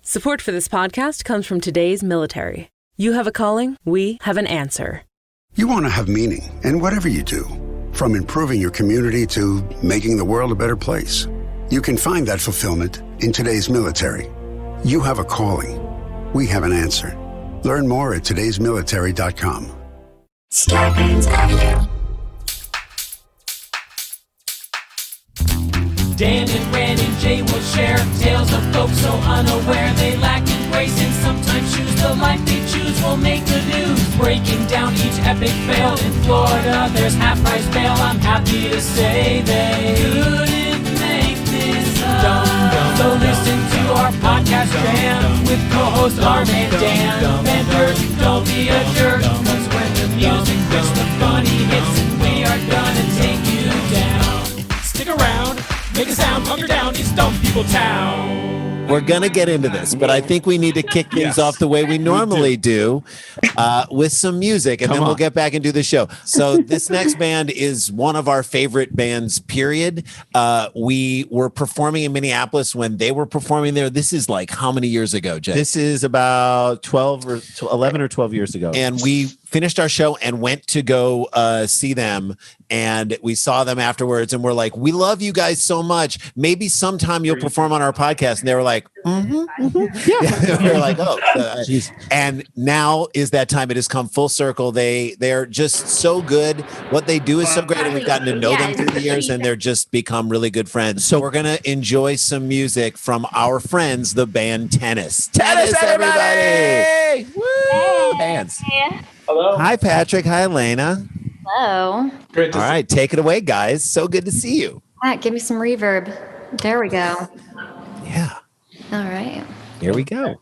Support for this podcast comes from today's military. You have a calling, we have an answer. You want to have meaning in whatever you do, from improving your community to making the world a better place. You can find that fulfillment in today's military. You have a calling, we have an answer. Learn more at today'smilitary.com. Scarpins Avenue. Dan and Ran and Jay will share tales of folks so unaware they lack in grace and sometimes choose the life they choose will make the news. Breaking down each epic fail in Florida, there's half-price bail. I'm happy to say they couldn't make this up. So listen to our podcast jam with co-hosts Arm and Dan. Benders, don't be a jerk, cause when the music hits the funny hits and we are gonna take you down. Stick around. Make a sound, hunker down, it's Dumb People Town. We're going to get into this, but I think we need to kick things off the way we normally do with some music, and then we'll get back and do the show. So this next band is one of our favorite bands, period. We were performing in Minneapolis when they were performing there. This is like how many years ago, Jay? This is about 11 or 12 years ago. And we finished our show and went to go see them, and we saw them afterwards, and we're like, we love you guys so much. Maybe sometime you'll perform on our podcast. And they were like, yeah. We were like, oh, and now is that time. It has come full circle. They're just so good. What they do is so great, and we've gotten to know them through the years, and they're just become really good friends. So we're gonna enjoy some music from our friends, the band Tennis. Tennis, everybody! Woo! Hands. Hello. Hi, Patrick. Hi, Alaina. Hello. Great to All right, take it away, guys. So good to see you. Give me some reverb. There we go. Yeah. All right. Here we go.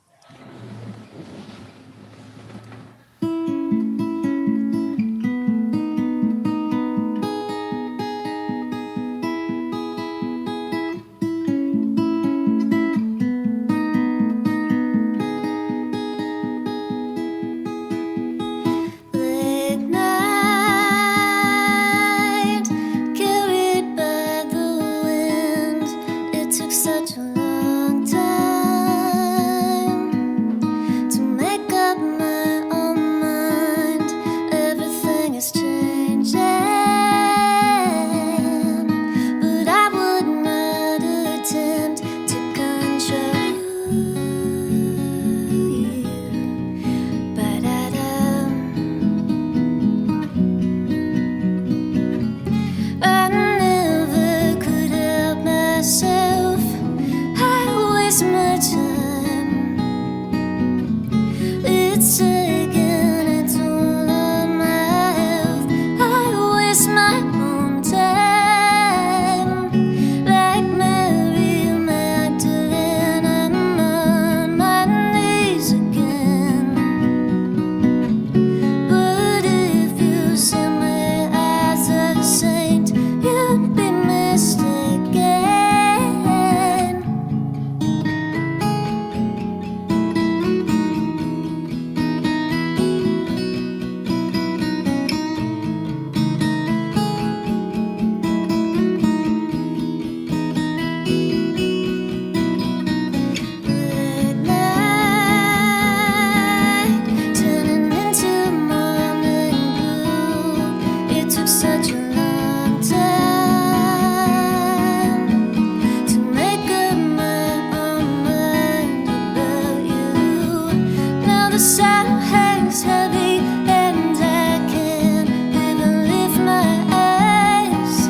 Such a long time to make up my own mind. Everything is changing, but I would not attempt to control you. I never could help myself. Waste my time. It's taking a toll on my health. I waste my own time. Like Mary Magdalene, I'm on my knees again. But if you see me as a saint, you'd be mistaken. Such a long time to make up my own mind about you. Now the saddle hangs heavy and I can't even lift my eyes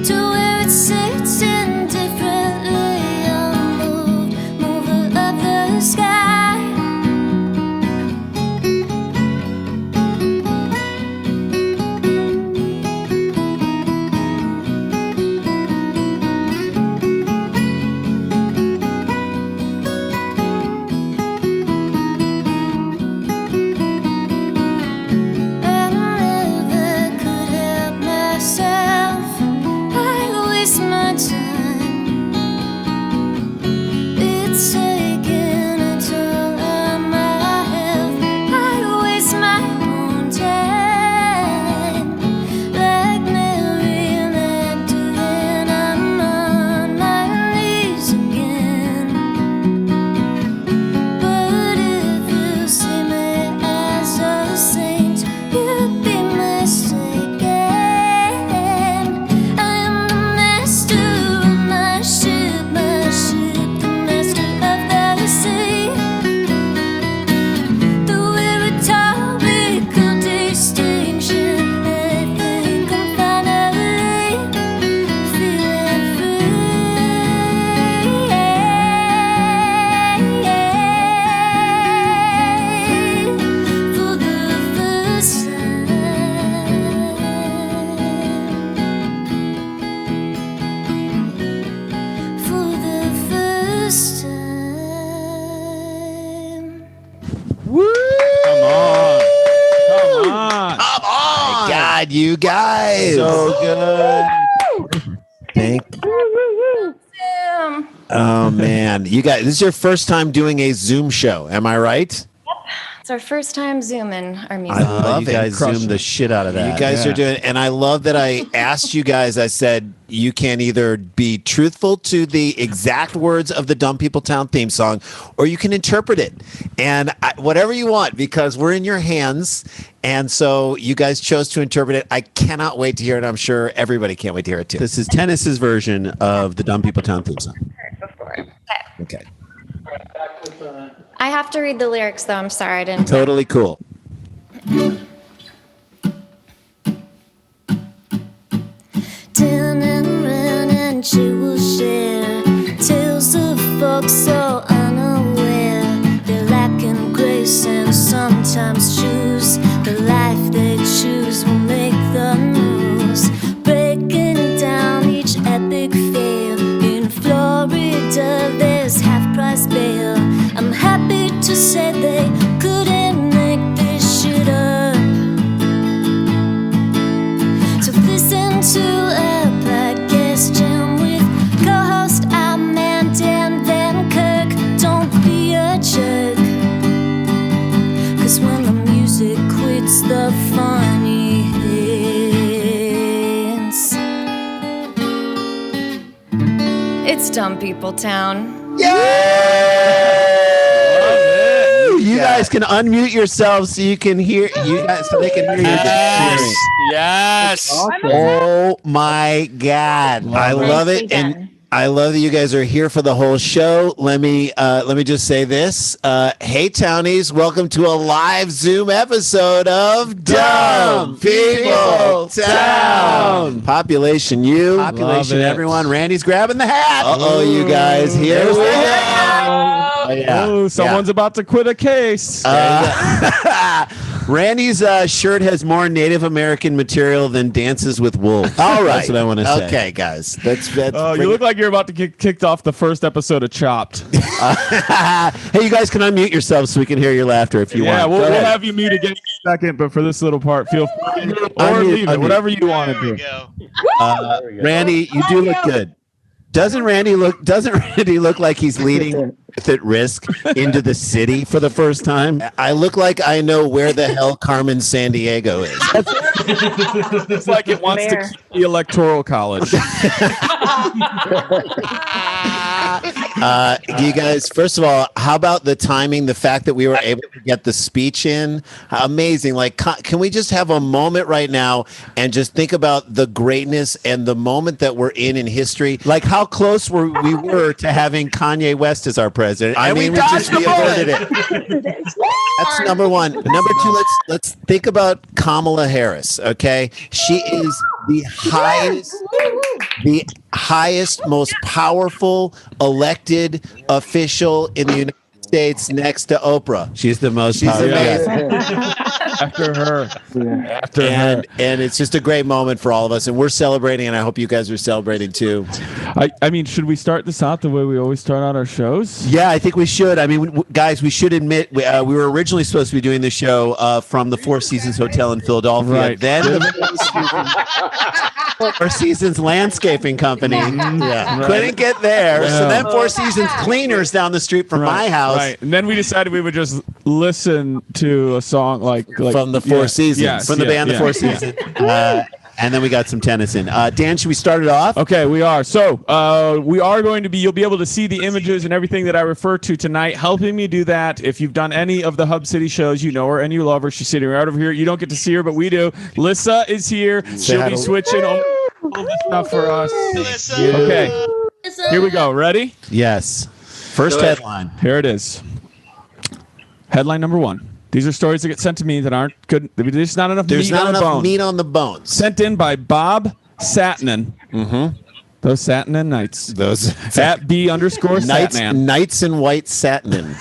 to where it sits indifferently on the mover of the sky. you guys. So good. Thank Zoom. Oh man, you guys, this is your first time doing a Zoom show, am I right? It's our first time Zooming our I music. love you it. guys zoomed the shit out of that. You guys are doing, and I love that I asked you guys, I said, you can either be truthful to the exact words of the Dumb People Town theme song, or you can interpret it. And whatever you want, because we're in your hands. And so you guys chose to interpret it. I cannot wait to hear it. I'm sure everybody can't wait to hear it too. This is Tennis's version of the Dumb People Town theme song. Okay. I have to read the lyrics, though. I'm sorry, I didn't. Totally cool. Turn and run and she will share tales of folks so unaware. They're lacking grace and sometimes choose the life they choose will make the news. Breaking down each epic fail. In Florida there's half-price bail. I'm happy to say they couldn't make this shit up. So listen to a podcast jam with co-host Amanda and Van Kirk. Don't be a jerk, 'cause when the music quits, the funny hits. It's Dumb People Town. You guys can unmute yourselves so you can hear you guys so they can hear you. Yes. Oh my God. I love it. And I love that you guys are here for the whole show. Let me just say this. Hey Townies, welcome to a live Zoom episode of Dumb People Town. Population you. Population everyone. Randy's grabbing the hat. Uh-oh, you guys. Here's the Oh, someone's about to quit a case. Randy's shirt has more Native American material than Dances with Wolves. All right. That's what I want to say. Okay, guys. That's You look like you're about to get kicked off the first episode of Chopped. Hey, you guys can unmute yourselves so we can hear your laughter if you Yeah, want. we'll have you mute again in a second, but for this little part, feel free or leave it, whatever you want to do. Randy, you do look good. Doesn't Randy look like he's leading with at risk into the city for the first time? I look like I know where the hell Carmen Sandiego is. It's like it wants to keep the electoral college. You guys, first of all, how about the timing? The fact that we were able to get the speech in, amazing. Like, can we just have a moment right now and just think about the greatness and the moment that we're in history? Like how close we were to having Kanye West as our president. I mean, we just avoided it. That's number one. Number two, let's think about Kamala Harris. Okay, she is the highest, most powerful elected official in the United States, next to Oprah. She's the most She's powerful. amazing. After her. And it's just a great moment for all of us, and we're celebrating, and I hope you guys are celebrating too. I mean, should we start this out the way we always start out our shows? Yeah, I think we should. I mean, guys, we should admit we were originally supposed to be doing the show from the Four Seasons Hotel in Philadelphia. Right. Then the Four Seasons Landscaping Company couldn't get there. So then Four Seasons Cleaners down the street from my house. Right. And then we decided we would just listen to a song like From the Four Seasons. From the band The Four Seasons. And then we got some tennis in. Dan, should we start it off? Okay, we are. So we are going to be, you'll be able to see the images and everything that I refer to tonight. Helping me do that, if you've done any of the Hub City shows, you know her and you love her. She's sitting right over here. You don't get to see her, but we do. Lissa is here. She'll be switching all this stuff for us. Okay, here we go. Ready? Yes. First headline. Here it is. Headline number one. These are stories that get sent to me that aren't good. There's not enough There's meat not on the enough bone. meat on the bones. Sent in by Bob Satinen. Mm-hmm. Those Satinen Knights. Those At B_Satnan. Knights in white satin.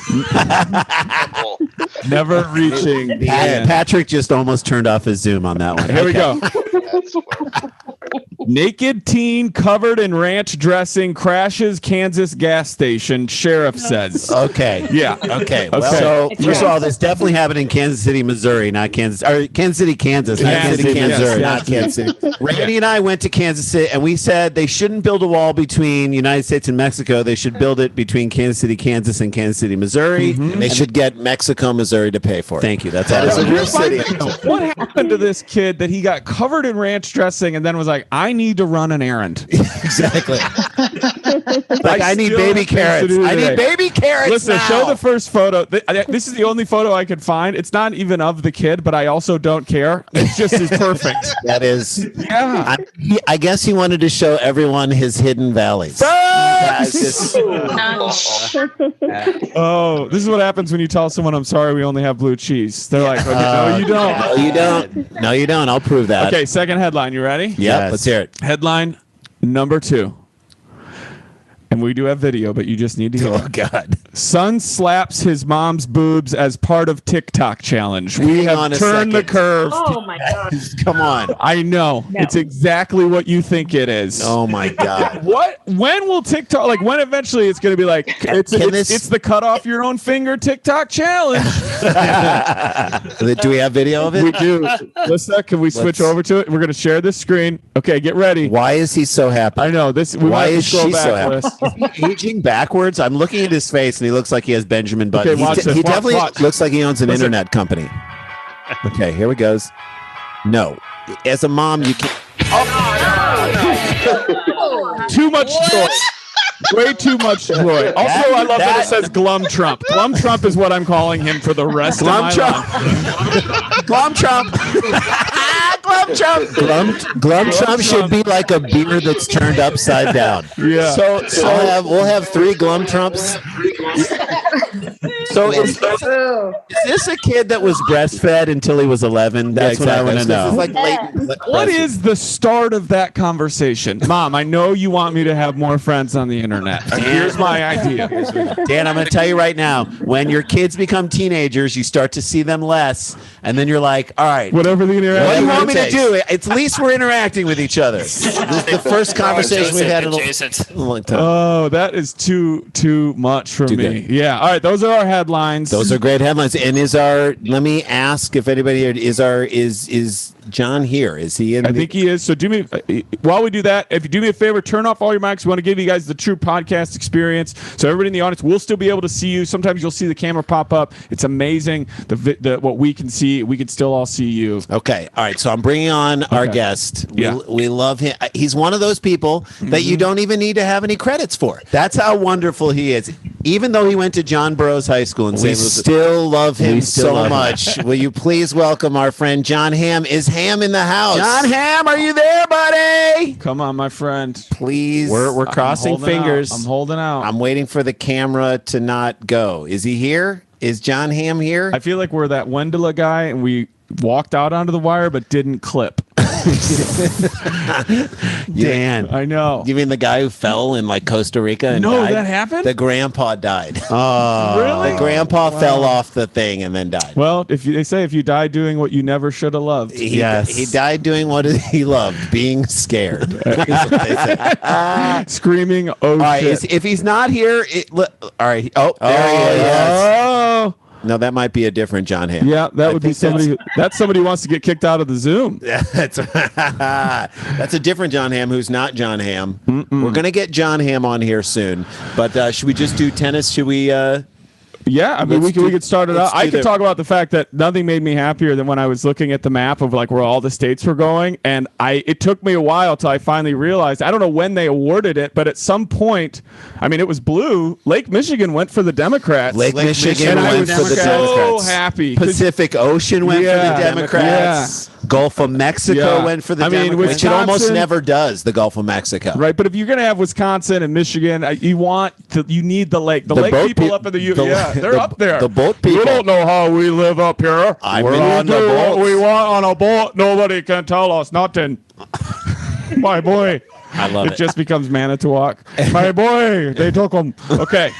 Never reaching the end. Patrick just almost turned off his Zoom on that one. Here we go. Naked teen covered in ranch dressing crashes Kansas gas station, sheriff says. Okay. Yeah. Okay. Well, so first of all, this definitely happened in Kansas City, Missouri, not Kansas, or Kansas City, Kansas, not Kansas City, Missouri, not Kansas City. Randy and I went to Kansas City, and we said they shouldn't build a wall between United States and Mexico. They should build it between Kansas City, Kansas, and Kansas City, Missouri. And they should get Mexico, Missouri to pay for it. Thank you. That's all. That is a real city. What happened to this kid that he got covered in ranch dressing and then was like, I need to run an errand? Exactly. Like, I need baby carrots. I need baby carrots. Listen, now. show the first photo. This is the only photo I could find. It's not even of the kid, but I also don't care. It's just as perfect. That is. Yeah. I guess he wanted to show everyone his hidden valleys. Oh, this is what happens when you tell someone, I'm sorry, we only have blue cheese. They're like, okay, no, you don't. No, you don't. No, you don't. I'll prove that. Okay, second headline. You ready? Yep, Yes. let's hear it. Headline number 2. And we do have video, but you just need to hear Oh, it. God. Son slaps his mom's boobs as part of TikTok challenge. We Hang on have a turned the second. curve. Oh my God. Come on. I know. No. It's exactly what you think it is. Oh, my God. What? When will TikTok, like when eventually it's going to be like, it's the cut off your own finger TikTok challenge. Do we have video of it? We do. Listen, can we switch over to it? We're going to share this screen. Okay, get ready. Why is he so happy? I know this. We Why might is scroll she so back, happy? Liz. Is he aging backwards? I'm looking at his face, and he looks like he has Benjamin Button. Okay, watch this. He Watch, definitely watch. looks like he owns an Listen. internet company. Okay, here we goes. No. As a mom, you can't. Too much joy. Way too much joy. Also, I love that it says Glum Trump. Glum Trump is what I'm calling him for the rest of my life. Glum Trump. Glum Trump. Glum Trump should be like a beer that's turned upside down. Yeah. So we'll have 3 Glum Trumps. So is this a kid that was breastfed until he was 11? That's what I want to know. It's like latent. What is the start of that conversation? Mom, I know you want me to have more friends on the internet. Here's my idea. Dan, I'm going to tell you right now, when your kids become teenagers, you start to see them less, and then you're like, all right, Whatever the what do you interaction. want me to do? At least we're interacting with each other. This is the first conversation we've had in a long time. Oh, that is too much for Too me. good. Yeah. All right. Those are our headlines. Those are great headlines. And let me ask if anybody here is John here? Is he in? I think he is. So do me, while we do that, if you do me a favor, turn off all your mics. We want to give you guys the true podcast experience. So everybody in the audience will still be able to see you. Sometimes you'll see the camera pop up. It's amazing. What we can see, we can still all see you. Okay. All right. So I'm bringing on our guest. Yeah. We love him. He's one of those people that you don't even need to have any credits for. That's how wonderful he is. Even though he went to John Burroughs High School in St. We Louis. still love him so love him. much. Will you please welcome our friend Jon Hamm? Is Hamm in the house? Jon Hamm, are you there, buddy? Come on, my friend. Please. We're crossing fingers. I'm holding out. I'm waiting for the camera to not go. Is he here? Is Jon Hamm here? I feel like we're that Wendela guy, and we walked out onto the wire but didn't clip. Dan. I know. You mean the guy who fell in like Costa Rica and No, died? that happened? The grandpa died. Really? The grandpa fell off the thing and then died. Well, they say if you die doing what you never should have loved. He Yes. died doing what he loved, being scared. That's what they say. Screaming, oh, All right, shit. if he's not here, all right. Oh, there he is. Oh, No, that might be a different Jon Hamm. yeah, that I would be think somebody. That's somebody who wants to get kicked out of the Zoom. That's a different Jon Hamm who's not Jon Hamm. We're going to get Jon Hamm on here soon. But should we just do tennis? Should we? Yeah, I mean, we could start it out. I could the- talk about the fact that nothing made me happier than when I was looking at the map of like where all the states were going, and it took me a while till I finally realized. I don't know when they awarded it, but at some point, I mean, it was blue. Lake Michigan went for the Democrats. Lake Michigan and I went was for the so Democrats. happy. 'Cause- Pacific Ocean went for Yeah. the Democrats. Gulf of Mexico Yeah. went for the I mean, Democrats. Which it almost Wisconsin- never does. The Gulf of Mexico. Right, but if you're gonna have Wisconsin and Michigan, you need the lake. The The lake boat people peop- up in the U. the- Yeah, they're the- up there. the boat You people. don't know how we live up here. We're on the do what boats. we want on a boat. Nobody can tell us nothing. My boy. I love it. It just becomes Manitowoc. My boy, they took him. Okay.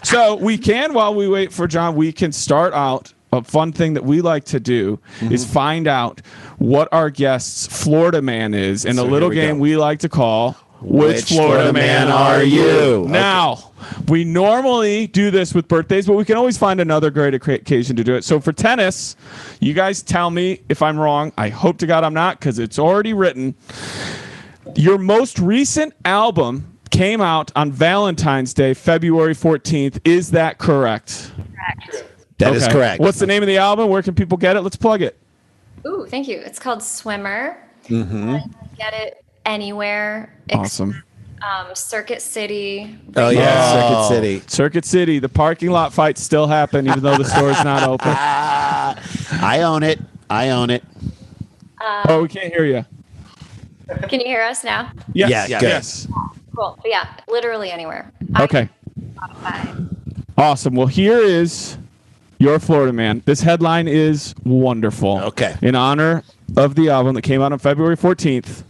So we can, while we wait for John, we can start out a fun thing that we like to do is find out what our guest's Florida man is in a little game we like to call Which Florida Man Are You? Now, we normally do this with birthdays, but we can always find another great occasion to do it. So for tennis, you guys tell me if I'm wrong. I hope to God I'm not, because it's already written. Your most recent album came out on Valentine's Day, February 14th. Is that correct? Correct. That is correct. What's the name of the album? Where can people get it? Let's plug it. Ooh, thank you. It's called Swimmer. Get it anywhere. Awesome. Circuit City. Oh, yeah. Circuit City. Circuit City. The parking lot fights still happen, even though the store's not open. I own it. Oh, we can't hear you. Can you hear us now? Yes. Yeah, Yes. Cool. But yeah, literally anywhere. Okay. Spotify. Awesome. Well, here is your Florida Man. This headline is wonderful. Okay. In honor of the album that came out on February 14th,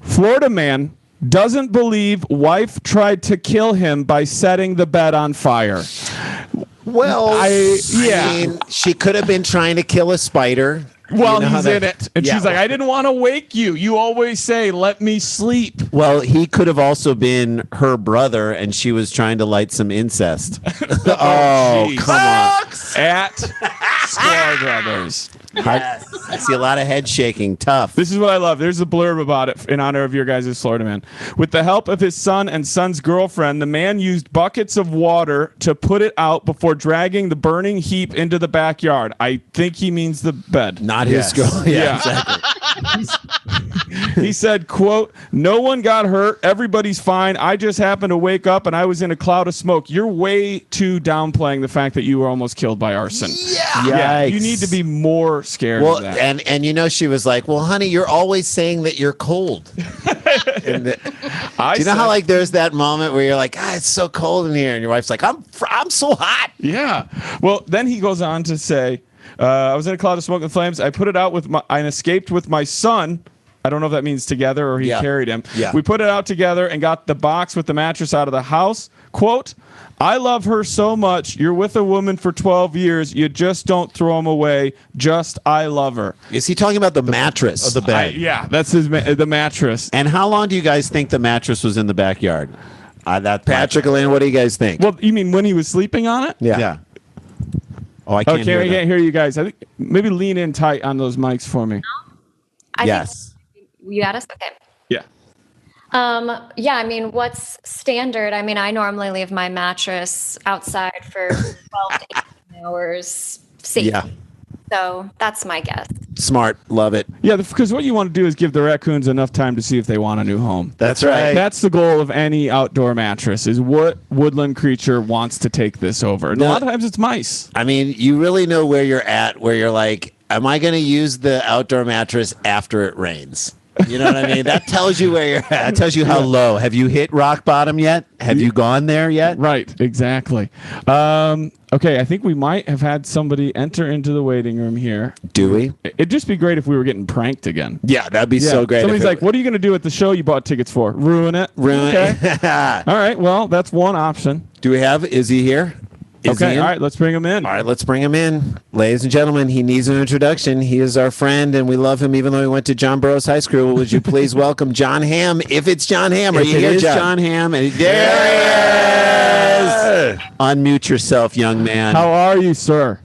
Florida man doesn't believe wife tried to kill him by setting the bed on fire. Well, I mean, she could have been trying to kill a spider. Well, he's in it. And she's like, I didn't want to wake you. You always say, let me sleep. Well, he could have also been her brother, and she was trying to light some incest. Oh, come on. At Sklar Brothers. Yes. I see a lot of head shaking. Tough. This is what I love. There's a blurb about it in honor of your guys' Florida man. With the help of his son and son's girlfriend, the man used buckets of water to put it out before dragging the burning heap into the backyard. I think he means the bed. Not his girl. Yeah, exactly. He said, quote, no one got hurt. Everybody's fine. I just happened to wake up and I was in a cloud of smoke. You're way too downplaying the fact that you were almost killed by arson. Yeah. You need to be more scared of that. And you know, she was like, well, honey, you're always saying that you're cold. Do you know how like there's that moment where you're like, it's so cold in here, and your wife's like, I'm so hot. Yeah. Well, then he goes on to say, I was in a cloud of smoke and flames. I put it out and escaped with my son. I don't know if that means together or he carried him. Yeah. We put it out together and got the box with the mattress out of the house. Quote, I love her so much. You're with a woman for 12 years. You just don't throw them away. Just, I love her. Is he talking about the mattress of the bed? That's the mattress. And how long do you guys think the mattress was in the backyard? Patrick, Alaina, what do you guys think? Well, you mean when he was sleeping on it? Yeah. Oh, I can't hear I can't hear you guys. I think maybe lean in tight on those mics for me. Yes. You got us? Okay. Yeah. Yeah, I mean, what's standard? I mean, I normally leave my mattress outside for 12 to 18 hours safe. Yeah. So that's my guess. Smart. Love it. Yeah, because what you want to do is give the raccoons enough time to see if they want a new home. That's right. That's the goal of any outdoor mattress, is what woodland creature wants to take this over. And a lot of times it's mice. I mean, you really know where you're at, where you're like, am I going to use the outdoor mattress after it rains? You know what I mean? That tells you where you're at. That tells you how low. Have you hit rock bottom yet? Have you gone there yet? Right, exactly. Okay, I think we might have had somebody enter into the waiting room here. Do we? It'd just be great if we were getting pranked again. Yeah, that'd be so great. Somebody's like, what are you going to do at the show you bought tickets for? Ruin it? Okay. All right, well, that's one option. Is he here? Okay, all right, let's bring him in. All right, let's bring him in. Ladies and gentlemen, he needs an introduction. He is our friend, and we love him even though he went to John Burroughs High School. Would you please welcome Jon Hamm, if it's Jon Hamm? Are you here, Jon Hamm? And there he is! Unmute yourself, young man. How are you, sir?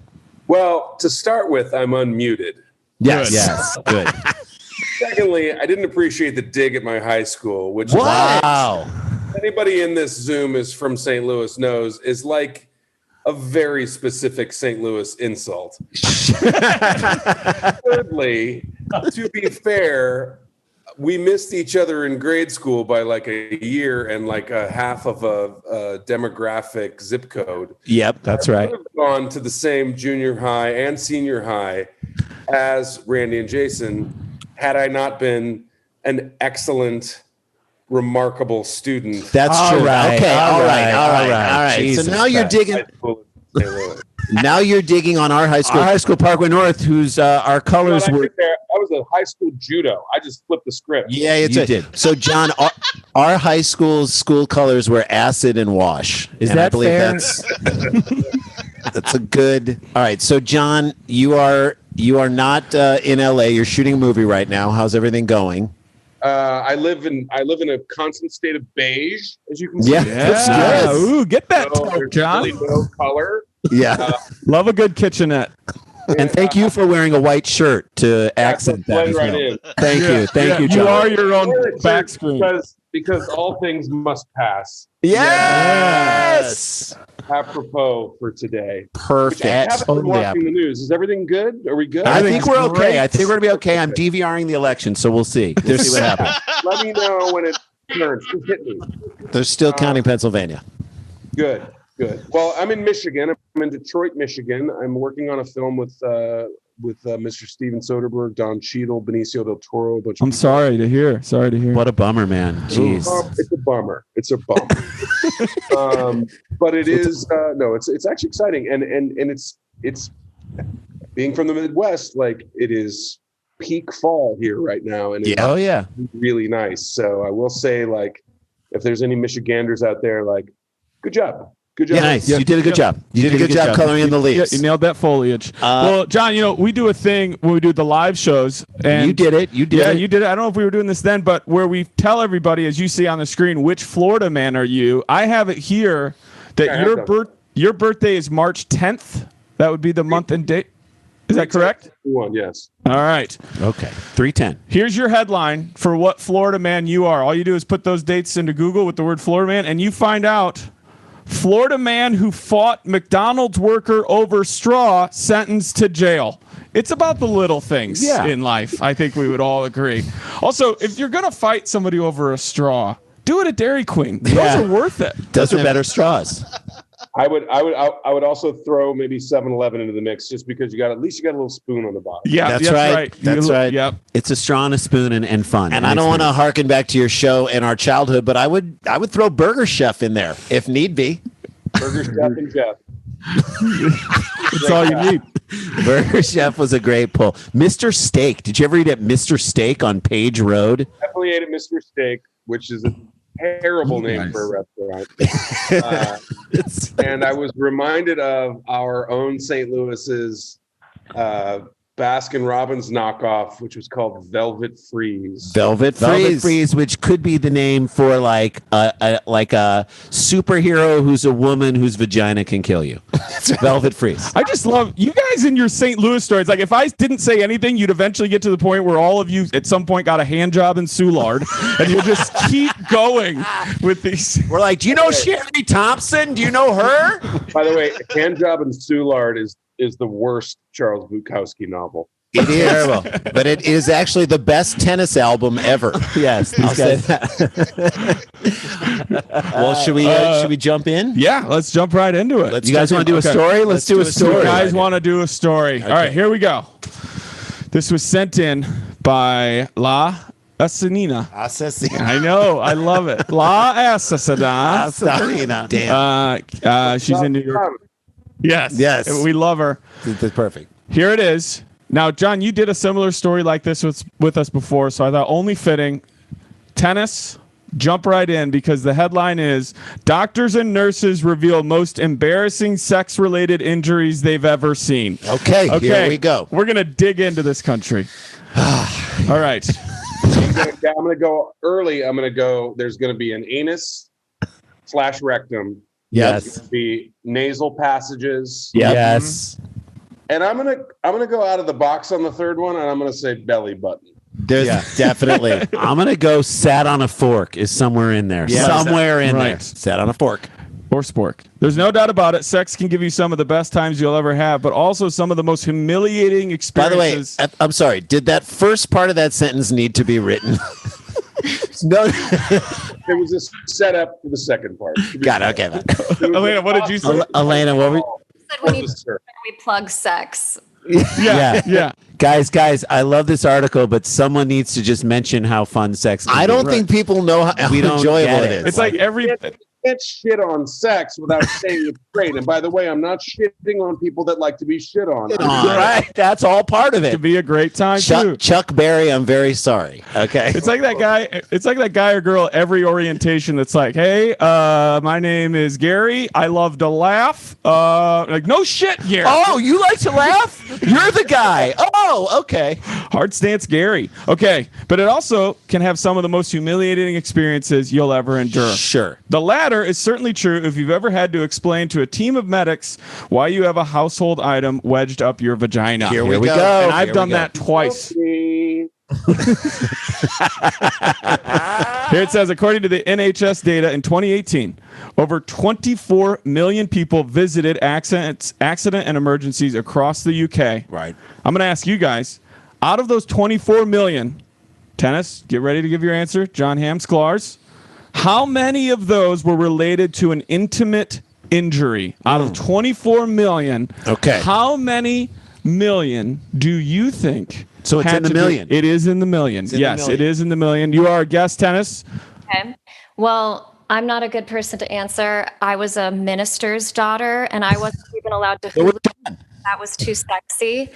Well, to start with, I'm unmuted. Yes. Yes. Good. Secondly, I didn't appreciate the dig at my high school, which wow. Anybody in this Zoom is from St. Louis knows is like a very specific St. Louis insult. Thirdly, to be fair, we missed each other in grade school by like a year and like a half of a demographic zip code. Yep, that's right. I would have gone to the same junior high and senior high as Randy and Jason had I not been an excellent, remarkable student. That's true. Right. Okay. All right. Jesus so now you're digging. Now you're digging on our high school. Our high school, Parkway North, whose our colors were. I was a high school judo. I just flipped the script. Yeah, you did. So, John, our high school's school colors were acid and wash. Is that fair? That's a good. All right. So, John, you are not in LA. You're shooting a movie right now. How's everything going? I live in a constant state of beige, as you can see. Yeah. Ooh, get that, There's John. really no color. Yeah. Love a good kitchenette. And thank you for wearing a white shirt to accent that. Blend right in. Thank you, John. You are your own back screen. Because all things must pass. Yes. Apropos for today. Perfect. I haven't been watching the news. Is everything good? Are we good? I think we're okay. I think we're gonna be okay. I'm DVRing the election, so we'll see. We'll see what happens. Let me know when it turns. Just hit me. They're still counting Pennsylvania. Good. Well, I'm in Michigan. I'm in Detroit, Michigan. I'm working on a film with Mr. Steven Soderbergh, Don Cheadle, Benicio del Toro. I'm sorry to hear. What a bummer, man. Jeez. It's a bummer. But it is it's actually exciting, and it's being from the Midwest, like it is peak fall here right now, and it's really nice. So I will say, like, if there's any Michiganders out there, like, good job. Yeah, nice. You did a good job. You did a good job coloring in the leaves. You nailed that foliage. Well, John, we do a thing when we do the live shows. And you did it. You did it. You did it. I don't know if we were doing this then, but where we tell everybody, as you see on the screen, which Florida man are you? I have it here that your birthday is March 10th. That would be the month and date. Is that correct? Yes. All right. Okay. 310. Here's your headline for what Florida man you are. All you do is put those dates into Google with the word Florida man, and you find out Florida man who fought McDonald's worker over straw sentenced to jail. It's about the little things in life. I think we would all agree. Also, if you're going to fight somebody over a straw, do it at Dairy Queen. Those are worth it. Those are better straws. I would also throw maybe 7-Eleven into the mix, just because you got a little spoon on the bottom. Yeah, that's right. That's right. Yep. It's a straw and a spoon and fun. And I don't want to harken back to your show and our childhood, but I would throw Burger Chef in there if need be. Burger Chef and Jeff. That's all you need. Burger Chef was a great pull. Mr. Steak. Did you ever eat at Mr. Steak on Page Road? Definitely ate at Mr. Steak, which is a terrible name for a restaurant. And I was reminded of our own St. Louis's Baskin Robbins knockoff, which was called Velvet Freeze. Velvet Freeze, which could be the name for like a superhero who's a woman whose vagina can kill you. Velvet Freeze. I just love you guys in your St. Louis stories. Like, if I didn't say anything, you'd eventually get to the point where all of you at some point got a hand job in Soulard, and you just keep going with these. We're like, do you know Sherry Thompson? Do you know her? By the way, hand job in Soulard is the worst Charles Bukowski novel. It is terrible, but it is actually the best tennis album ever. Yes, I'll say that. Well, should we jump in? Yeah, let's jump right into it. You guys want to do a story? Let's do a story. You guys want to do a story? Okay. All right, here we go. This was sent in by La Assassina. I know, I love it. La Assassina. Damn. She's in New York. Yes. We love her. That's perfect. Here it is. Now, John, you did a similar story like this with us before, so I thought only fitting. Tennis, jump right in, because the headline is Doctors and Nurses Reveal Most Embarrassing Sex-Related Injuries They've Ever Seen. Okay, here we go. We're going to dig into this country. All right. I'm going to go early. There's going to be an anus / rectum. Yes. There's going to be nasal passages. Yes. And I'm gonna go out of the box on the third one, and I'm gonna say belly button. There's definitely. I'm gonna go sat on a fork is somewhere in there. Yeah, somewhere in there. Sat on a fork. Or spork. There's no doubt about it. Sex can give you some of the best times you'll ever have, but also some of the most humiliating experiences. By the way, I'm sorry. Did that first part of that sentence need to be written? No. It was a setup for the second part. Got it. Okay. Alaina, what did you say? Alaina, what were you? When we plug sex. Yeah. Guys, I love this article, but someone needs to just mention how fun sex is. I don't think people know how enjoyable it is. It's like can't shit on sex without saying it's great. And by the way, I'm not shitting on people that like to be shit on. Right. That's all part of It it. could be a great time too. Chuck Berry, I'm very sorry. Okay. It's like that guy. It's like that guy or girl every orientation that's like, "Hey, my name is Gary. I love to laugh." Like, no shit, Gary. Oh, you like to laugh? You're the guy. Oh, okay. Hard stance, Gary. Okay, but it also can have some of the most humiliating experiences you'll ever endure. Sure. The latter is certainly true if you've ever had to explain to a team of medics why you have a household item wedged up your vagina. Here we go. And I've Here done we go. that twice. Okay. Here it says, according to the NHS data in 2018, over 24 million people visited accident and emergencies across the UK. Right. I'm going to ask you guys, out of those 24 million, Tennis, get ready to give your answer. Jon Hamm, Sklar's. How many of those were related to an intimate injury? Out of 24 million, Okay. how many million do you think? So it's had in the to do- million. It is in the million. in the Yes, million. it is in the million. You are a guest, Tennis. Okay. Well, I'm not a good person to answer. I was a minister's daughter, and I wasn't even allowed to hoop. That was too sexy.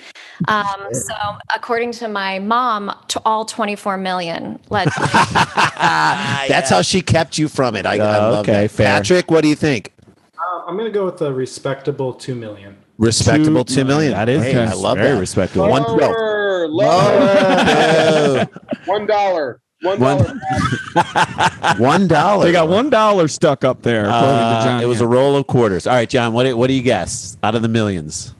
So, according to my mom, to all 24 million led. That's how she kept you from it. I love okay, that. fair. Patrick, what do you think? I'm going to go with a respectable 2 million. Respectable 2 million. That is Hey, I love very that. respectable. Lower. Lower. $1. $1. $1. They got $1 stuck up there. According to Jon It was a Hamm. roll of quarters. All right, John, what do you guess out of the millions?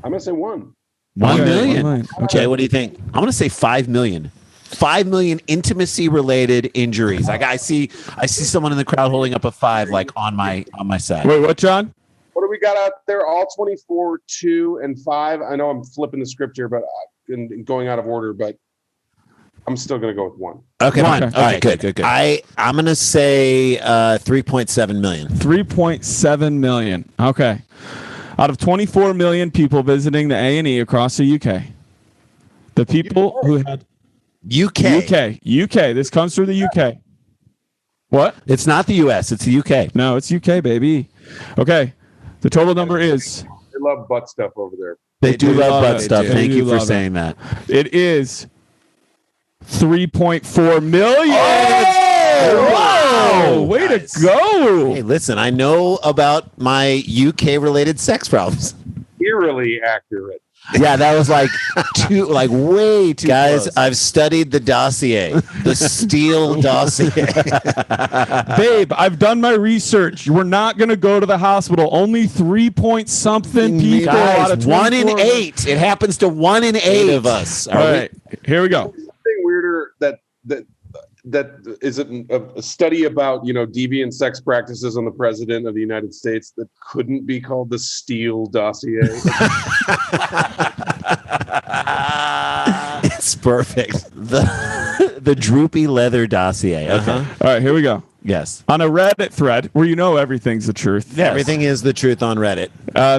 I'm going to say 1. 1 Okay, million. 1 million. Okay, what do you think? I'm going to say 5 million. 5 million intimacy related injuries. Like I see someone in the crowd holding up a 5 like on my side. Wait, what, John? What do we got out there? All 24, 2, and 5. I know I'm flipping the script here, but and going out of order, but I'm still going to go with 1. Okay, One. All right, good. I'm going to say 3.7 million. 3.7 million. Okay. Out of 24 million people visiting the A&E across the UK, the people who had UK. This comes through the UK. What? It's not the US, it's the UK. No, it's UK, baby. Okay. The total number is. They love butt stuff over there. They do love butt it. stuff. They Thank do you for love it. saying that. It is 3.4 million. Wow. Way to go. Hey, listen, I know about my UK related sex problems. Eerily accurate. Yeah, that was like way too Guys, close. I've studied the dossier, the Steele dossier. Babe, I've done my research. We're not going to go to the hospital. Only 3 point something people out Guys, of 1 in 24. 8. It happens to 1 in 8 of us. All right, here we go. Something weirder that is a study about deviant sex practices on the president of the United States that couldn't be called the Steele dossier. It's perfect. The droopy leather dossier. Okay. All right, here we go. Yes. On a Reddit thread where everything's the truth. Yes. Everything is the truth on Reddit.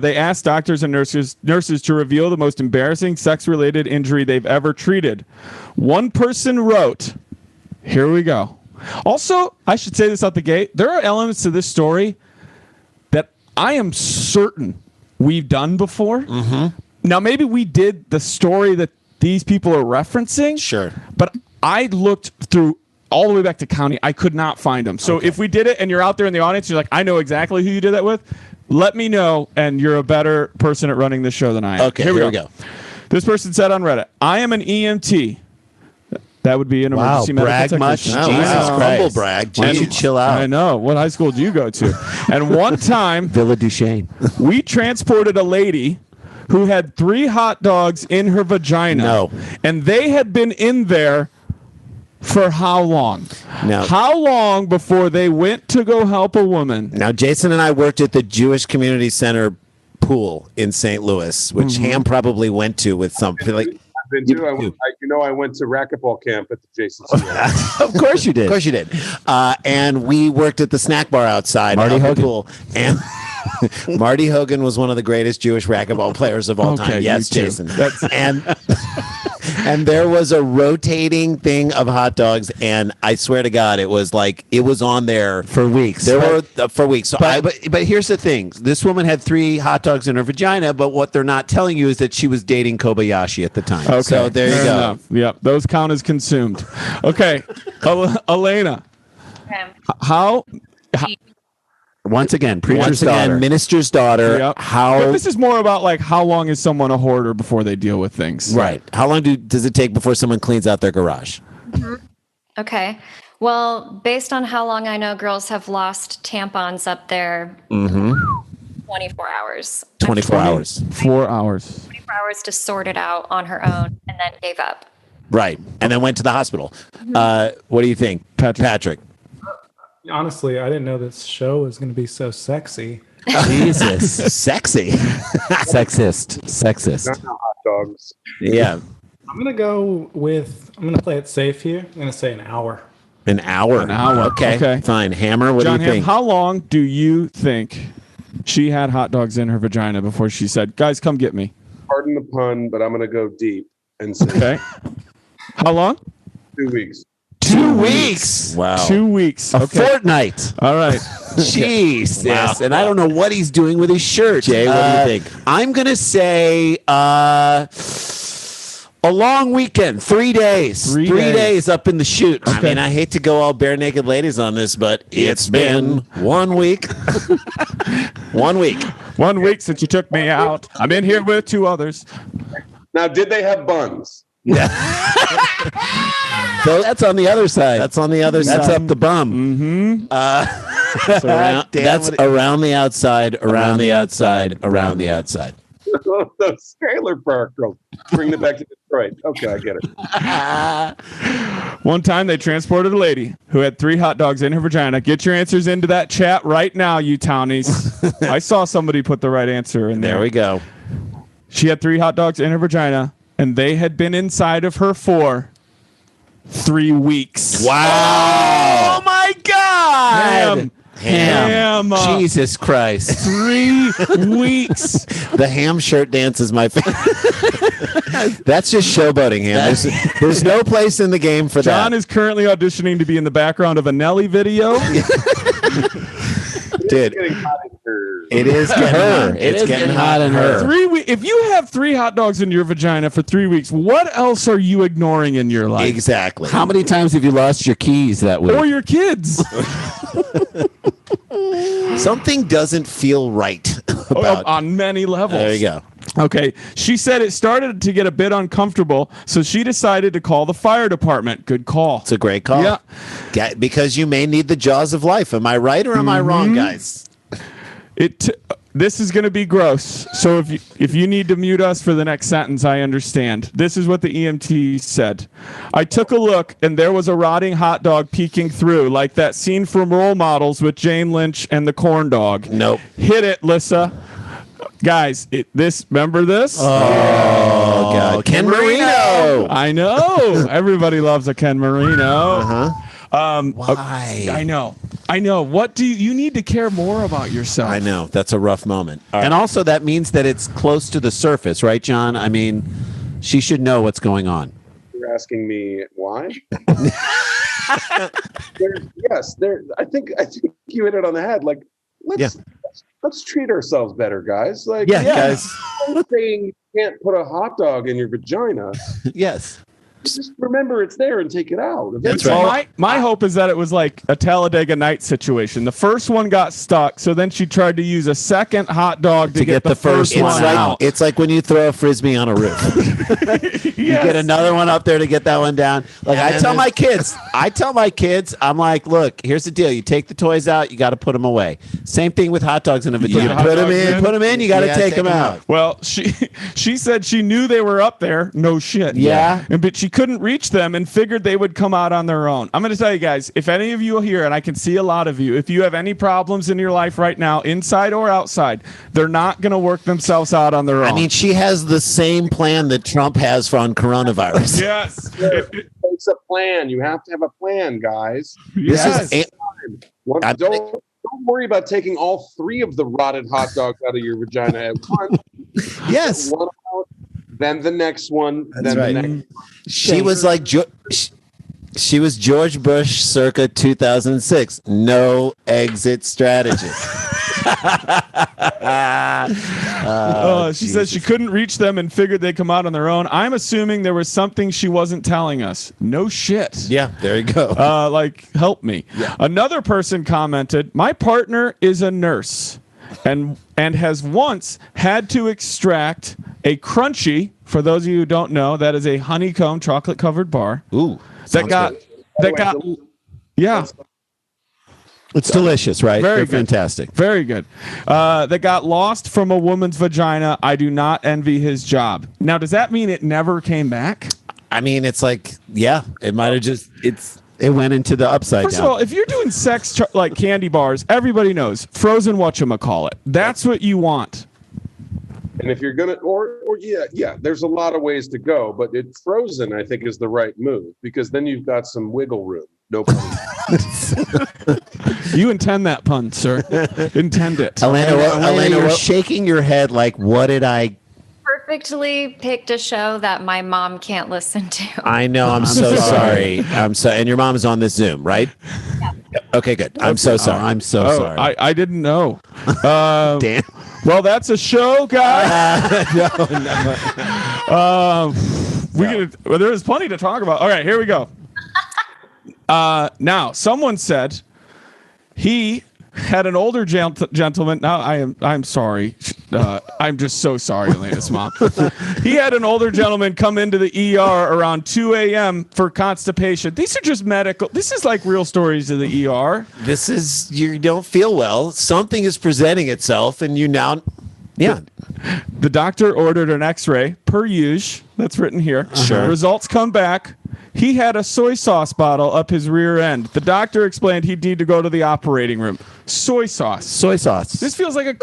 They asked doctors and nurses to reveal the most embarrassing sex-related injury they've ever treated. One person wrote, here we go. Also, I should say this out the gate. There are elements to this story that I am certain we've done before. Mm-hmm. Now, maybe we did the story that these people are referencing. Sure. But I looked through all the way back to county. I could not find them. So if we did it and you're out there in the audience, you're like, I know exactly who you did that with. Let me know, and you're a better person at running this show than I am. Okay, here we go. This person said on Reddit, I am an EMT. That would be an emergency medical brag much? technician. Jesus Wow. Christ. Humble brag. Why don't you Jeez. chill out? I know. What high school do you go to? And one time, Villa Duchesne. we transported a lady who had 3 hot dogs in her vagina. No. And they had been in there for how long? No. How long before they went to go help a woman? Now, Jason and I worked at the Jewish Community Center pool in St. Louis, which Ham probably went to with something like. I've been to. I went to racquetball camp at the JCC. Of course you did. Of course you did. And we worked at the snack bar outside Marty of the Hogan. pool. And Marty Hogan was one of the greatest Jewish racquetball players of all Okay, time. Yes, you too. Jason. And and there was a rotating thing of hot dogs, and I swear to God, it was on there for weeks. There were for weeks. So but here's the thing: this woman had 3 hot dogs in her vagina, but what they're not telling you is that she was dating Kobayashi at the time. Okay, so there you go. Enough. Yep, those count as consumed. Okay, Alaina, how? Once again, minister's daughter. Yep. But this is more about like how long is someone a hoarder before they deal with things? Right. How long does it take before someone cleans out their garage? Okay. Well, based on how long I know girls have lost tampons up there, 24 hours. 24 hours. 4 hours. 24 hours to sort it out on her own and then gave up. Right. And then went to the hospital. What do you think, Patrick? Honestly, I didn't know this show was going to be so sexy. Jesus. Sexy. Sexist. Not hot dogs. Yeah. I'm going to play it safe here. I'm going to say an hour. An hour. Okay. Fine. Hammer, what John do you Hamm, think? how long do you think she had hot dogs in her vagina before she said, guys, come get me? Pardon the pun, but I'm going to go deep and say Okay. How long? 2 weeks. 2 weeks. Wow. 2 weeks. A fortnight. All right. Jesus. Wow. And I don't know what he's doing with his shirt. Jay, what do you think? I'm going to say a long weekend, 3 days. 3 days up in the chute. I mean, I hate to go all bare naked ladies on this, but it's been 1 week. 1 week. 1 week since you took me out. I'm in here with 2 others. Now, did they have buns? Yeah. So that's on the other side. That's on the other side. That's up the bum. That's around the outside, around the outside, around the outside. Those trailer park girls. Bring it back to Detroit. Okay, I get it. One time they transported a lady who had 3 hot dogs in her vagina. Get your answers into that chat right now, you townies. I saw somebody put the right answer in there. There we go. She had 3 hot dogs in her vagina, and they had been inside of her for 3 weeks. Wow. Oh my God. Ham. Jesus Christ. 3 weeks. The ham shirt dance is my favorite. That's just showboating, Ham. There's no place in the game for that. John is currently auditioning to be in the background of a Nelly video. Dude, it is getting hot. It's getting hot in her. 3 weeks. If you have 3 hot dogs in your vagina for 3 weeks, what else are you ignoring in your life? Exactly. How many times have you lost your keys that week? Or your kids? Something doesn't feel right on many levels. There you go. Okay. She said it started to get a bit uncomfortable, so she decided to call the fire department. Good call. It's a great call. Yeah. Because you may need the jaws of life. Am I right or am I wrong, guys? This is going to be gross. So if you need to mute us for the next sentence, I understand. This is what the EMT said. I took a look, and there was a rotting hot dog peeking through, like that scene from Role Models with Jane Lynch and the corn dog. Nope. Hit it, Lissa. Guys, remember this? Oh, God. Ken Marino. I know. Everybody loves a Ken Marino. Uh-huh. Why? I know. What do you need to care more about yourself? I know. That's a rough moment. And also that means that it's close to the surface, right, John? I mean, she should know what's going on. You're asking me why? I think you hit it on the head. Like, let's treat ourselves better, guys. Like, guys. I'm saying you can't put a hot dog in your vagina. Yes. Just remember it's there and take it out. That's right. My hope is that it was like a Talladega Nights situation. The first one got stuck, so then she tried to use a second hot dog to get the first one out. It's like when you throw a frisbee on a roof. You get another one up there to get that one down. Like I tell my kids, I'm like, look, here's the deal. You take the toys out, you got to put them away. Same thing with hot dogs in a vagina. You put them in, you got to take them out. Well, she said she knew they were up there. No shit. Yeah. But she couldn't reach them and figured they would come out on their own. I'm going to tell you guys, if any of you are here, and I can see a lot of you, if you have any problems in your life right now, inside or outside, they're not going to work themselves out on their own. I mean, she has the same plan that Trump has on coronavirus. Yes. It's a plan. You have to have a plan, guys. Yes. Don't worry about taking all 3 of the rotted hot dogs out of your vagina at once. Yes. then the next one. That's then right. the next one. She was like she was George Bush circa 2006. No exit strategy. She says she couldn't reach them and figured they'd come out on their own. I'm assuming there was something she wasn't telling us. No shit. Yeah, there you go. Like, help me. Yeah. Another person commented, my partner is a nurse and has once had to extract a Crunchy. For those of you who don't know, that is a honeycomb chocolate covered bar. Ooh. Yeah. It's delicious, right? Very They're good. fantastic. Very good. That got lost from a woman's vagina. I do not envy his job. Now, does that mean it never came back? I mean, it's like, yeah, it might have just, it went into the upside First down. of all, if you're doing sex like candy bars, everybody knows frozen whatchamacallit. That's what you want. And if you're gonna, or yeah, there's a lot of ways to go, but frozen, I think, is the right move because then you've got some wiggle room. No pun. You intend that pun, sir. Intend it. Alaina, you're shaking your head like, what did I? Perfectly picked a show that my mom can't listen to. I know. I'm so sorry. And your mom is on this Zoom, right? Yeah. Okay, good. I'm so sorry. I'm so sorry. I didn't know. Damn. Well, that's a show, guys. There is plenty to talk about. All right, here we go. Now, someone said he had an older gentleman. Now, I'm sorry. I'm just so sorry, Alaina's mom. He had an older gentleman come into the ER around 2 a.m. for constipation. These are just medical. This is like real stories of the ER. This is, you don't feel well. Something is presenting itself, and you now, yeah. The doctor ordered an X-ray per usual. That's written here. Sure. Results come back. He had a soy sauce bottle up his rear end. The doctor explained he'd need to go to the operating room. Soy sauce. Soy sauce. This feels like a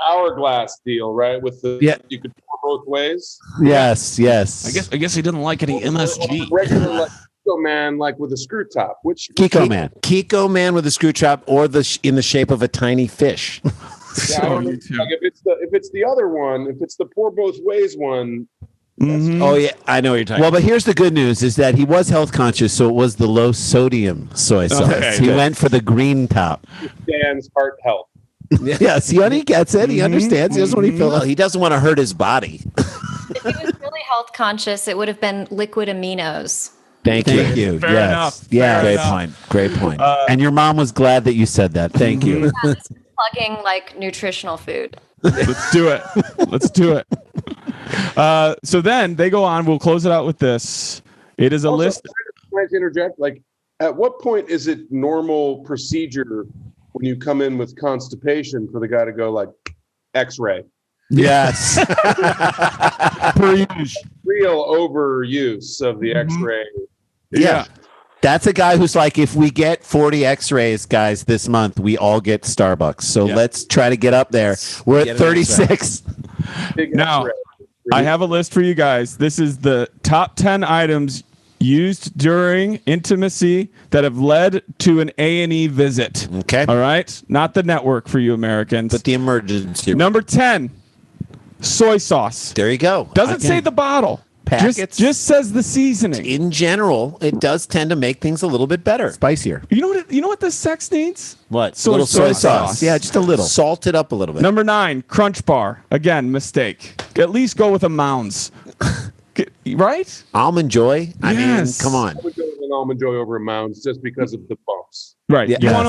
hourglass deal, right? With the you could pour both ways. Yes. I guess he didn't like any MSG. Regular like Kiko Man, like with a screw top. Which Kiko Man. Kiko Man with a screw top, or in the shape of a tiny fish. Yeah, I don't know, like if it's the other one, if it's the pour both ways one. Mm-hmm. Oh yeah, I know what you're talking. Well, but here's the good news: is that he was health conscious, so it was the low sodium soy sauce. Okay, he went for the green top. Dan's heart health. Yes, he gets it. He understands. He doesn't want to feel. Well, he doesn't want to hurt his body. If he was really health conscious, it would have been liquid aminos. Thank you. Fair yes. enough. Yeah. Fair Great enough. point. Great point. And your mom was glad that you said that. Thank you. Yeah, this is plugging like nutritional food. Let's do it. Let's do it. So then they go on. We'll close it out with this. It is a list. Can I interject? Like, at what point is it normal procedure when you come in with constipation for the guy to go like X-ray? Yes. Real overuse of the X-ray. Yeah. That's a guy who's like, if we get 40 X-rays, guys, this month, we all get Starbucks. So let's try to get up there. We're at 36. Now, I have a list for you guys. This is the top 10 items used during intimacy that have led to an A&E visit. Okay. All right? Not the network for you Americans. But the emergency. Number 10, soy sauce. There you go. Doesn't say the bottle. Packets. Just says the seasoning. In general, it does tend to make things a little bit better. Spicier. You know what the sex needs? What? Soy sauce. Yeah, just a little. Salt it up a little bit. Number 9, Crunch Bar. Again, mistake. At least go with a Mounds. Right? Almond Joy. I mean, Yes. come on. I would go with an Almond Joy over a Mounds just because of the bumps. Right. Yeah. You want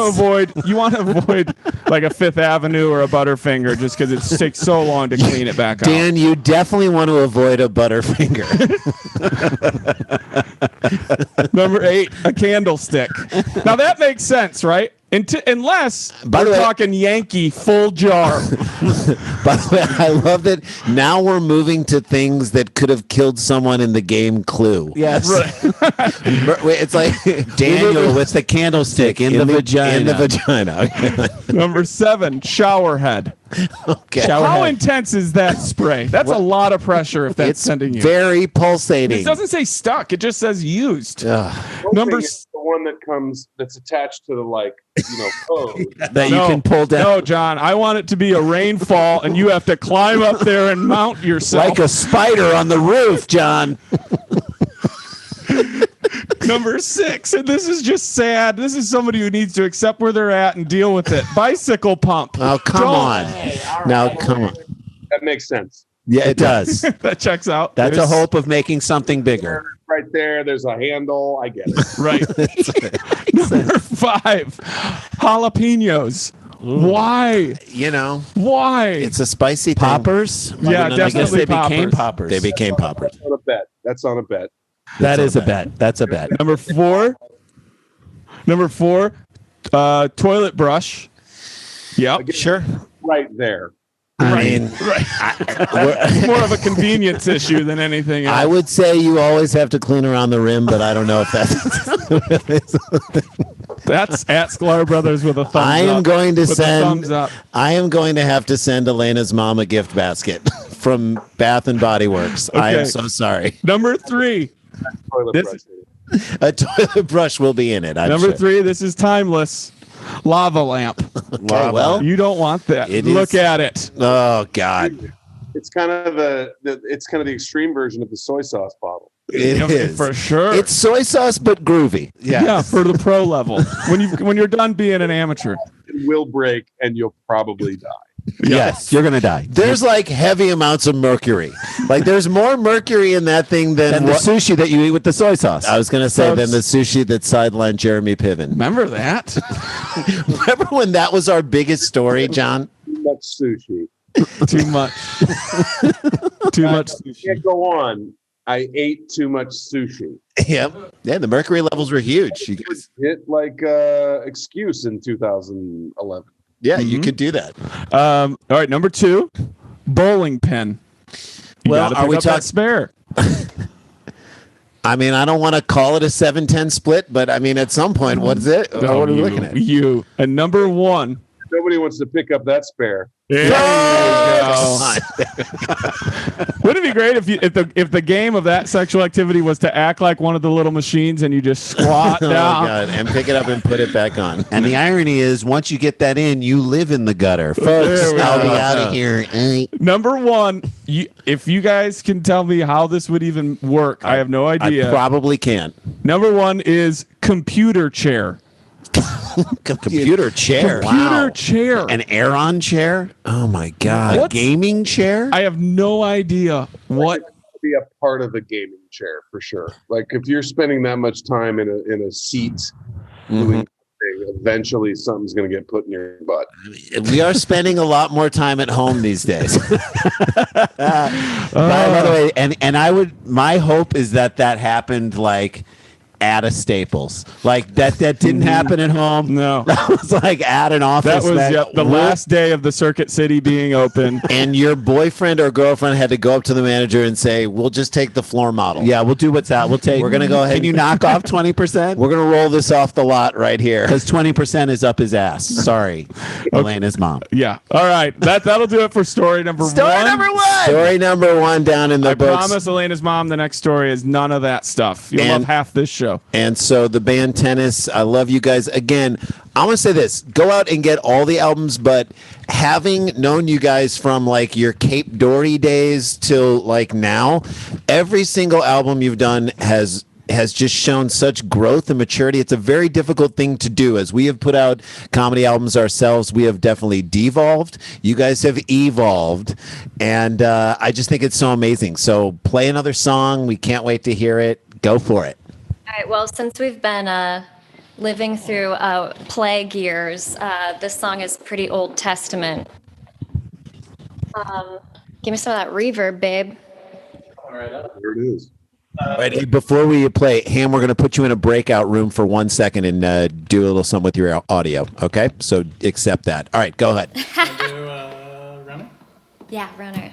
to avoid like a Fifth Avenue or a Butterfinger just because it takes so long to clean it back out. Dan, you definitely want to avoid a Butterfinger. Number 8, a candlestick. Now that makes sense, right? Unless By the we're way- talking Yankee full jar. By the way, I love that now we're moving to things that could have killed someone in the game Clue. Yes. It's like Daniel with the candlestick in the vagina. In the vagina. Okay. Number 7, shower head. Okay. How intense is that spray? That's a lot of pressure if that's It's sending you. very pulsating. It doesn't say stuck. It just says used. Number It's the one that's attached to the code that you can pull down. No, John, I want it to be a rainfall, and you have to climb up there and mount yourself like a spider on the roof, John. Number 6, and this is just sad. This is somebody who needs to accept where they're at and deal with it. Bicycle pump. Oh, come on. Now, come on. That makes sense. Yeah, it does. That checks out. That's a hope of making something bigger. Right there, there's a handle. I get it. Right. Number 5, jalapenos. Why? Why? It's a spicy thing. Poppers? Yeah, definitely. I guess they became poppers. They became poppers. That's on a bet. That's on a bet. That is a bet. That's a bet. Number 4, toilet brush. Yep. Sure. Right there. Right. More of a convenience issue than anything else. I would say you always have to clean around the rim, but I don't know if that's. That's at Sklar Brothers with a thumbs up. I am going to send. Thumbs up. I am going to have to send Alaina's mom a gift basket from Bath and Body Works. Okay. I am so sorry. Number 3. A toilet brush will be in it. Number 3. This is timeless. Lava lamp. Okay, well, you don't want that. Look at it. Oh God. It's kind of the extreme version of the soy sauce bottle. It is for sure. It's soy sauce, but groovy. Yeah, for the pro level. When you're done being an amateur, it will break and you'll probably die. Yes, you're gonna die. There's like heavy amounts of mercury. Like there's more mercury in that thing than the sushi that you eat with the soy sauce. I was gonna say than the sushi that sidelined Jeremy Piven. Remember that? Remember when that was our biggest story, John? Too much sushi. Too much. Too much sushi. Can't go on. I ate too much sushi. Yep. Yeah, the mercury levels were huge. You guys hit excuse in 2011. Yeah, you could do that. All right, number 2, bowling pin. Well, are we talking spare? I mean, I don't want to call it a 7-10 split, but I mean, at some point, what is it? What are we looking at? And number 1. Nobody wants to pick up that spare. There you go. Wouldn't it be great if the game of that sexual activity was to act like one of the little machines and you just squat down God, and pick it up and put it back on? And the irony is, once you get that in, you live in the gutter, folks. I'll be out of here. Number 1, if you guys can tell me how this would even work, I have no idea. I probably can't. Number 1 is computer chair. Computer chair. Computer chair. An Aeron chair? Oh my God. A gaming chair? I have no idea what. Be a part of a gaming chair for sure. Like if you're spending that much time in a seat, doing something, eventually something's going to get put in your butt. We are spending a lot more time at home these days. By the way, and my hope is that happened like at a Staples. Like that didn't happen at home. No. That was like at an office. That was the last day of the Circuit City being open. And your boyfriend or girlfriend had to go up to the manager and say, we'll just take the floor model. Yeah, we'll do what's out. We're going to go ahead. Can you knock off 20%? We're going to roll this off the lot right here. Because 20% is up his ass. Sorry. Alaina's mom. Yeah. All right. That'll do it for story number 1. Story number 1 down in the books. I promise Alaina's mom the next story is none of that stuff. You'll love half this show. And so the band Tennis, I love you guys. Again, I want to say this. Go out and get all the albums, but having known you guys from like your Cape Dory days till like now, every single album you've done has just shown such growth and maturity. It's a very difficult thing to do. As we have put out comedy albums ourselves, we have definitely devolved. You guys have evolved. And I just think it's so amazing. So play another song. We can't wait to hear it. Go for it. All right, well, since we've been living through plague years, this song is pretty Old Testament. Give me some of that reverb, babe. All right, there it is. All right, hey, before we play, Ham, we're going to put you in a breakout room for 1 second and do a little something with your audio, okay? So accept that. All right, go ahead. Do Runner? Yeah, Runner.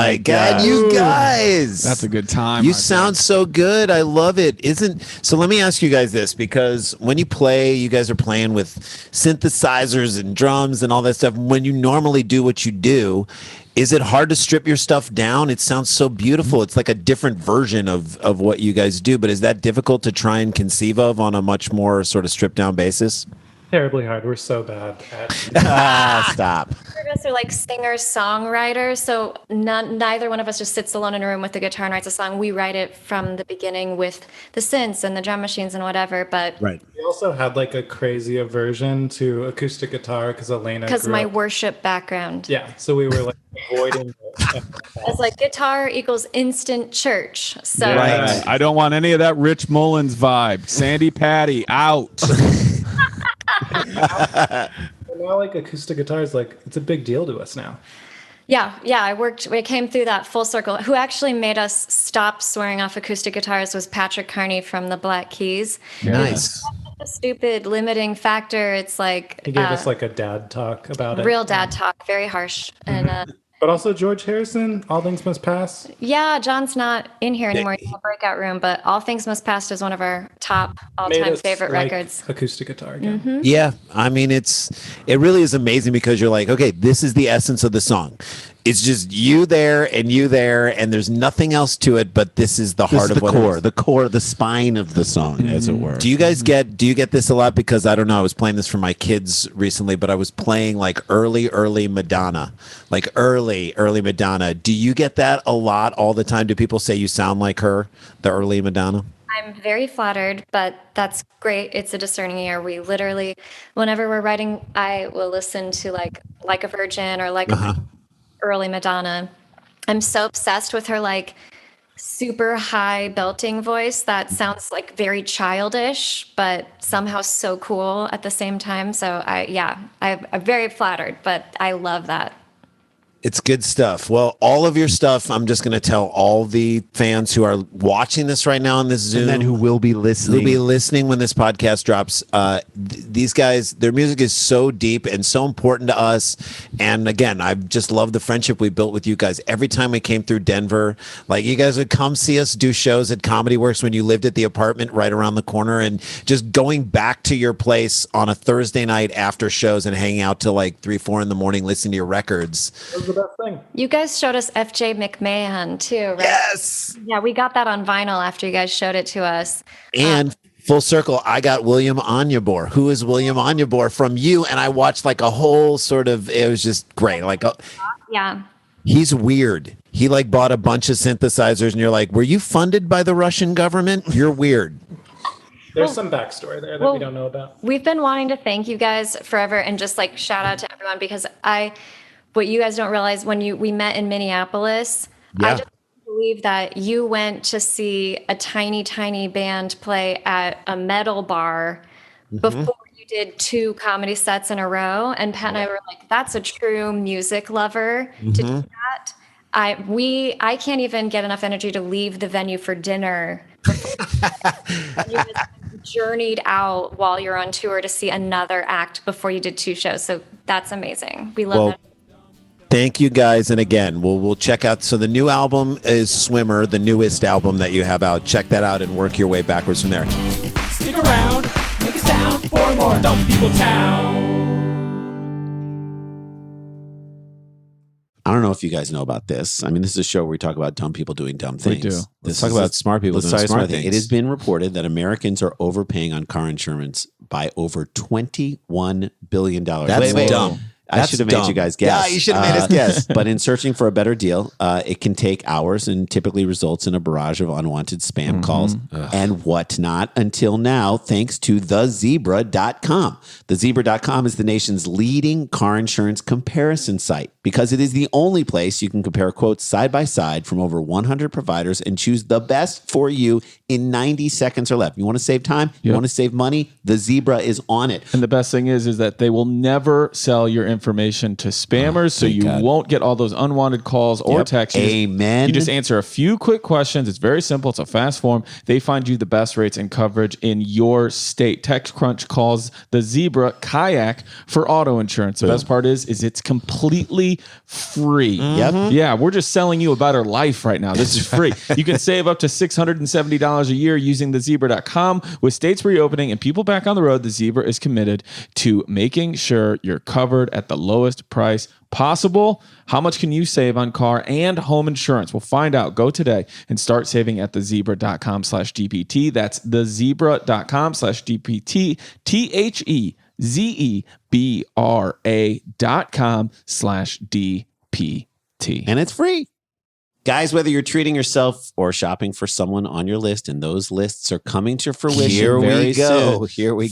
my God, you guys. That's a good time. You sound so good. I love it. So let me ask you guys this, because when you play, you guys are playing with synthesizers and drums and all that stuff. When you normally do what you do, is it hard to strip your stuff down? It sounds so beautiful. It's like a different version of what you guys do, but is that difficult to try and conceive of on a much more sort of stripped down basis? Terribly hard. We're so bad at Stop. Three of us are like singers, songwriters, so neither one of us just sits alone in a room with the guitar and writes a song. We write it from the beginning with the synths and the drum machines and whatever. But right. We also had like a crazy aversion to acoustic guitar because Alaina. Because my worship background. Yeah, so we were like avoiding it. It's like guitar equals instant church. So right. I don't want any of that Rich Mullins vibe. Sandy Patty out. Now, like acoustic guitars, like it's a big deal to us now. Yeah. We came through that full circle. Who actually made us stop swearing off acoustic guitars was Patrick Carney from the Black Keys. Nice. A stupid limiting factor. It's like he gave us like a dad talk about it. Real dad talk, very harsh. And but also George Harrison, All Things Must Pass. yeah, John's not in here anymore. He's in the breakout room, but All Things Must Pass is one of our top all-time favorite records. Acoustic guitar again. Mm-hmm. Yeah, I mean it really is amazing because you're like, okay, this is the essence of the song. It's just you there, and there's nothing else to it, but this is the heart of what the core, the spine of the song, as it were. Do you guys get this a lot? Because I don't know, I was playing this for my kids recently, but I was playing like early Madonna, like early Madonna. Do you get that a lot all the time? Do people say you sound like her, the early Madonna? I'm very flattered, but that's great. It's a discerning ear. We literally, whenever we're writing, I will listen to like a Virgin or like early Madonna. I'm so obsessed with her like super high belting voice that sounds like very childish, but somehow so cool at the same time. So I'm very flattered, but I love that. It's good stuff. Well, all of your stuff, I'm just going to tell all the fans who are watching this right now on this Zoom. And then who will be listening. When this podcast drops. These guys, their music is so deep and so important to us. And again, I just love the friendship we built with you guys. Every time we came through Denver, like you guys would come see us do shows at Comedy Works when you lived at the apartment right around the corner, and just going back to your place on a Thursday night after shows and hanging out till like 3-4 in the morning listening to your records. The best thing. You guys showed us FJ McMahon too, right? Yes. Yeah, we got that on vinyl after you guys showed it to us. And full circle, I got William Anyabor. Who is William Anyabor from you? And I watched like a whole sort of, it was just great. Like, yeah. He's weird. He like bought a bunch of synthesizers and you're like, were you funded by the Russian government? You're weird. There's some backstory there that we don't know about. We've been wanting to thank you guys forever and just like shout out to everyone because what you guys don't realize when we met in Minneapolis, I just believe that you went to see a tiny band play at a metal bar before you did 2 comedy sets in a row. And Pat and I were like, that's a true music lover to do that. I can't even get enough energy to leave the venue for dinner. You guys journeyed out while you're on tour to see another act before you did 2 shows. So that's amazing. We love that. Thank you guys. And again, we'll check out. So the new album is Swimmer, the newest album that you have out. Check that out and work your way backwards from there. Stick around, make a sound for more Dumb People Town. I don't know if you guys know about this. I mean, this is a show where we talk about dumb people doing dumb things. We do. Let's talk about smart people doing smart things. It has been reported that Americans are overpaying on car insurance by over $21 billion. That's dumb. I should have made you guys guess. Yeah, you should have made us guess. But in searching for a better deal, it can take hours and typically results in a barrage of unwanted spam calls and whatnot until now, thanks to thezebra.com. Thezebra.com is the nation's leading car insurance comparison site because it is the only place you can compare quotes side by side from over 100 providers and choose the best for you in 90 seconds or less. You want to save time? You want to save money? The Zebra is on it. And the best thing is that they will never sell your information information to spammers, so you won't get all those unwanted calls or texts. Amen. You just answer a few quick questions. It's very simple. It's a fast form. They find you the best rates and coverage in your state. TechCrunch calls the Zebra Kayak for auto insurance. The best part is it's completely free. Yep. Yeah, we're just selling you a better life right now. This is free. You can save up to $670 a year using thezebra.com. With states reopening and people back on the road, the Zebra is committed to making sure you're covered at the lowest price possible. How much can you save on car and home insurance? We'll find out. Go today and start saving at thezebra.com/DPT. That's thezebra.com/DPT. THEZEBRA.com/DPT. And it's free. Guys, whether you're treating yourself or shopping for someone on your list, and those lists are coming to fruition Here we go.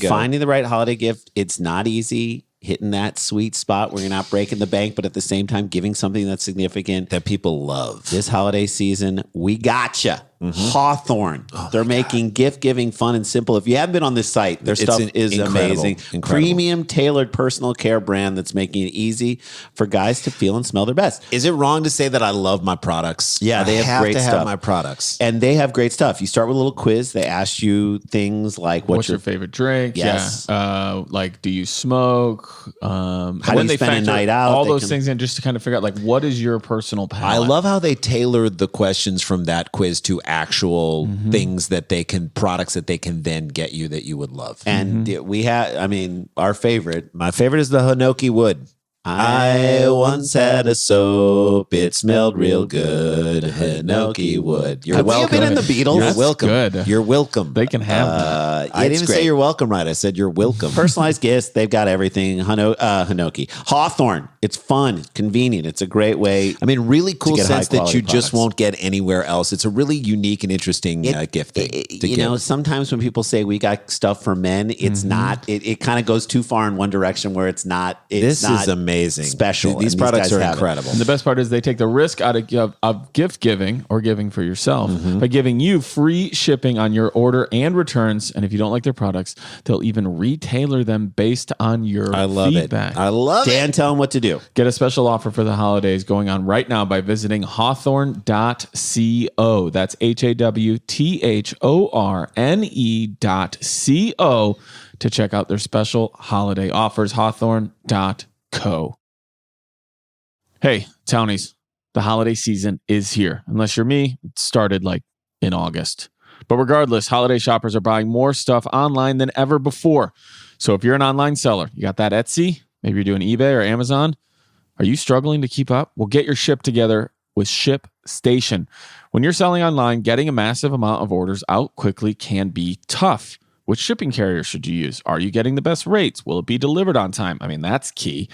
Finding the right holiday gift, it's not easy. Hitting that sweet spot where you're not breaking the bank, but at the same time giving something that's significant that people love. This holiday season, we gotcha. Hawthorne. They're making gift giving fun and simple. If you haven't been on this site, their stuff is amazing. Incredible. Premium tailored personal care brand that's making it easy for guys to feel and smell their best. Is it wrong to say that I love my products? Yeah, they have great to stuff. have my products. And they have great stuff. You start with a little quiz. They ask you things like what's your favorite drink? Yes. Yeah. Like, do you smoke? How do you spend a night out? All those things in just to kind of figure out, like, what is your personal palate? I love how they tailored the questions from that quiz to actual things that they can, products that they can then get you that you would love. And we have, I mean, my favorite is the Hinoki wood. I once had a soap. It smelled real good. Hinoki wood. You're welcome. Have you been in the Beatles? That's You're welcome. good. You're welcome. They can have that. I didn't even say you're welcome right. I said you're welcome. Personalized gifts. They've got everything. Hinoki. Hawthorne. It's fun, convenient. It's a great way. I mean, really cool sense that you just products. won't get anywhere else. It's a really unique and interesting gift thing. You know, sometimes when people say we got stuff for men, it's not. It kind of goes too far in one direction where it's not. It's this is amazing. Special. These products are incredible. And the best part is they take the risk out of gift giving or giving for yourself by giving you free shipping on your order and returns. And if you don't like their products, they'll even retailer them based on your feedback. I love it. Dan, tell them what to do. Get a special offer for the holidays going on right now by visiting hawthorne.co. That's HAWTHORNE.co to check out their special holiday offers. Hawthorne.co. Hey, townies, the holiday season is here. Unless you're me, it started like in August. But regardless, holiday shoppers are buying more stuff online than ever before. So if you're an online seller, you got that Etsy, maybe you're doing eBay or Amazon, are you struggling to keep up? Well, get your ship together with ShipStation. When you're selling online, getting a massive amount of orders out quickly can be tough. Which shipping carrier should you use? Are you getting the best rates? Will it be delivered on time? I mean, that's key.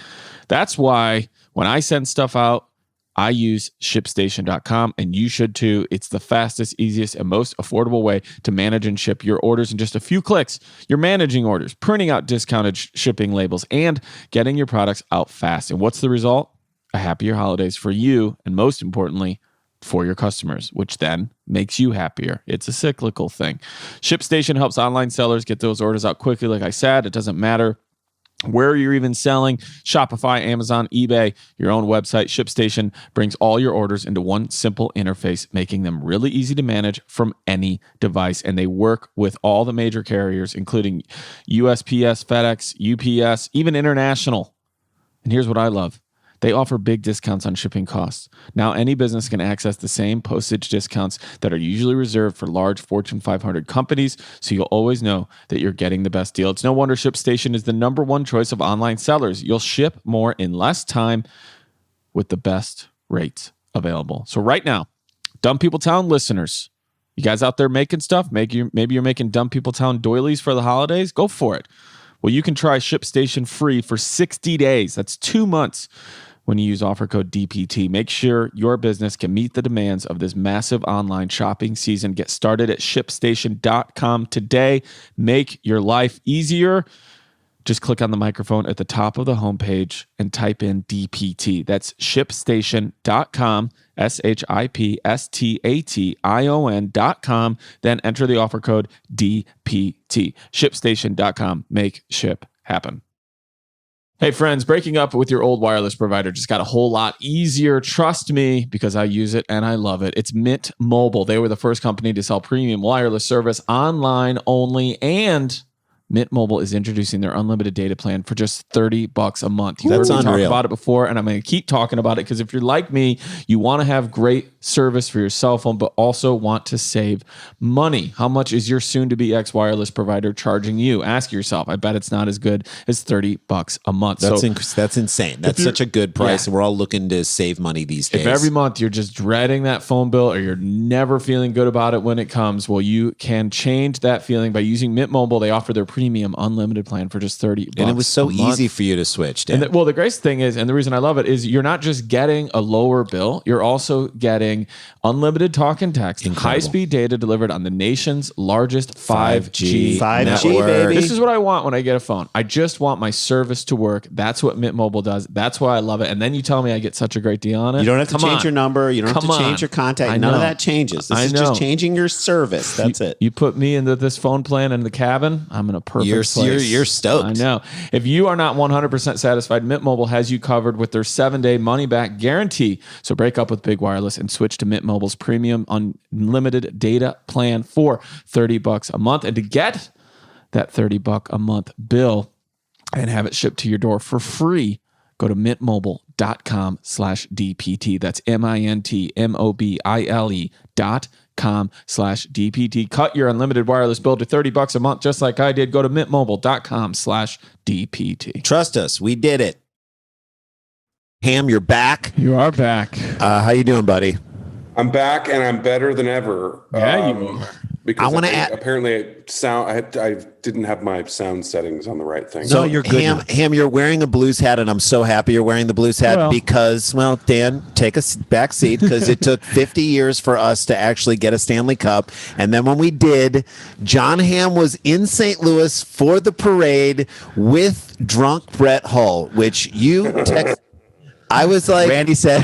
That's why when I send stuff out, I use ShipStation.com, and you should too. It's the fastest, easiest, and most affordable way to manage and ship your orders in just a few clicks. You're managing orders, printing out discounted shipping labels, and getting your products out fast. And what's the result? A happier holidays for you, and most importantly, for your customers, which then makes you happier. It's a cyclical thing. ShipStation helps online sellers get those orders out quickly. Like I said, it doesn't matter where you're even selling, Shopify, Amazon, eBay, your own website. ShipStation brings all your orders into one simple interface, making them really easy to manage from any device. And they work with all the major carriers, including USPS, FedEx, UPS, even international. And here's what I love. They offer big discounts on shipping costs. Now, any business can access the same postage discounts that are usually reserved for large Fortune 500 companies, so you'll always know that you're getting the best deal. It's no wonder ShipStation is the #1 choice of online sellers. You'll ship more in less time with the best rates available. So right now, Dumb People Town listeners, you guys out there making stuff, maybe you're making Dumb People Town doilies for the holidays, go for it. Well, you can try ShipStation free for 60 days. That's 2 months. When you use offer code DPT, make sure your business can meet the demands of this massive online shopping season. Get started at ShipStation.com today. Make your life easier. Just click on the microphone at the top of the homepage and type in DPT. That's ShipStation.com, ShipStation.com. Then enter the offer code DPT. ShipStation.com. Make ship happen. Hey friends, breaking up with your old wireless provider just got a whole lot easier. Trust me, because I use it and I love it. It's Mint Mobile. They were the first company to sell premium wireless service online only, and Mint Mobile is introducing their unlimited data plan for just $30 a month. You've That's heard me talk unreal. about it before, and I'm going to keep talking about it because if you're like me, you want to have great service for your cell phone, but also want to save money. How much is your soon-to-be ex-wireless provider charging you? Ask yourself. I bet it's not as good as $30 a month. That's insane. That's such a good price, and we're all looking to save money these days. If every month you're just dreading that phone bill or you're never feeling good about it when it comes, well, you can change that feeling by using Mint Mobile. They offer their premium unlimited plan for just $30 and it was so a month. easy for you to switch, Dan. And the great thing is, and the reason I love it is you're not just getting a lower bill, you're also getting unlimited talk and text, high-speed data delivered on the nation's largest 5G network. Baby. This is what I want when I get a phone. I just want my service to work. That's what Mint Mobile does. That's why I love it. And then you tell me I get such a great deal on it. You don't have to change your number. You don't have to change your contact. None of that changes. This is just changing your service. That's it. You put me into this phone plan in the cabin, I'm in a perfect place. You're stoked. I know. If you are not 100% satisfied, Mint Mobile has you covered with their 7-day money-back guarantee. So break up with Big Wireless and switch to Mint Mobile's premium unlimited data plan for $30 a month. And to get that $30 a month bill and have it shipped to your door for free, go to mintmobile.com/DPT. That's mintmobile.com/DPT. Cut your unlimited wireless bill to $30 a month, just like I did. Go to mintmobile.com/DPT. Trust us, we did it. Ham, you're back. You are back. How you doing, buddy? I'm back and I'm better than ever. Yeah, you are. Because I wanna apparently I didn't have my sound settings on the right thing. So you're good. Ham, you're wearing a blues hat, and I'm so happy you're wearing the blues hat because, well, Dan, take a back seat because it took 50 years for us to actually get a Stanley Cup. And then when we did, Jon Hamm was in St. Louis for the parade with drunk Brett Hull, which you text. I was like, Randy said,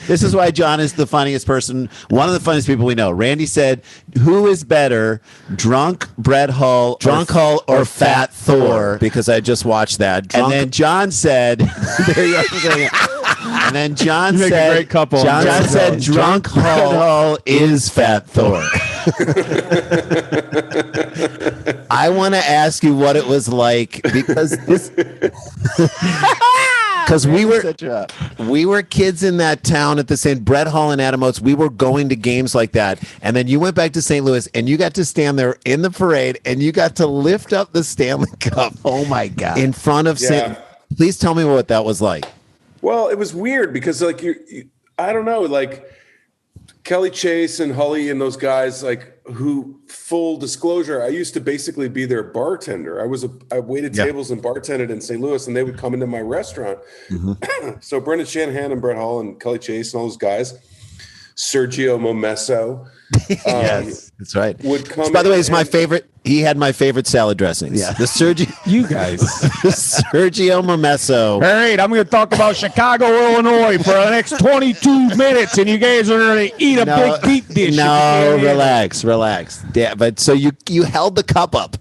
this is why John is the funniest person, one of the funniest people we know. Randy said, who is better, drunk Brett Hull, or fat Thor? Because I just watched that. And then John said, there you are. And then John You make said, a great couple. John said, drunk Hull is fat Thor. I want to ask you what it was like because this. Because we were kids in that town at the St. Brett Hall and Adam Oates. We were going to games like that, and then you went back to St. Louis, and you got to stand there in the parade, and you got to lift up the Stanley Cup. Oh my God! In front of St. Please tell me what that was like. Well, it was weird because like you I don't know, like Kelly Chase and Hully and those guys, like who, full disclosure, I used to basically be their bartender. I waited tables and bartended in St. Louis, and they would come into my restaurant. Mm-hmm. So Brendan Shanahan and Brett Hull and Kelly Chase and all those guys, Sergio Momesso. Yes, that's right. Would come. Which, by the way, is my favorite. He had my favorite salad dressings. Yeah, the Sergio. You guys, Sergio Momesso. All right, I'm going to talk about Chicago, Illinois for the next 22 minutes, and you guys are going to eat a big deep dish. No, relax. Yeah, but so you held the cup up.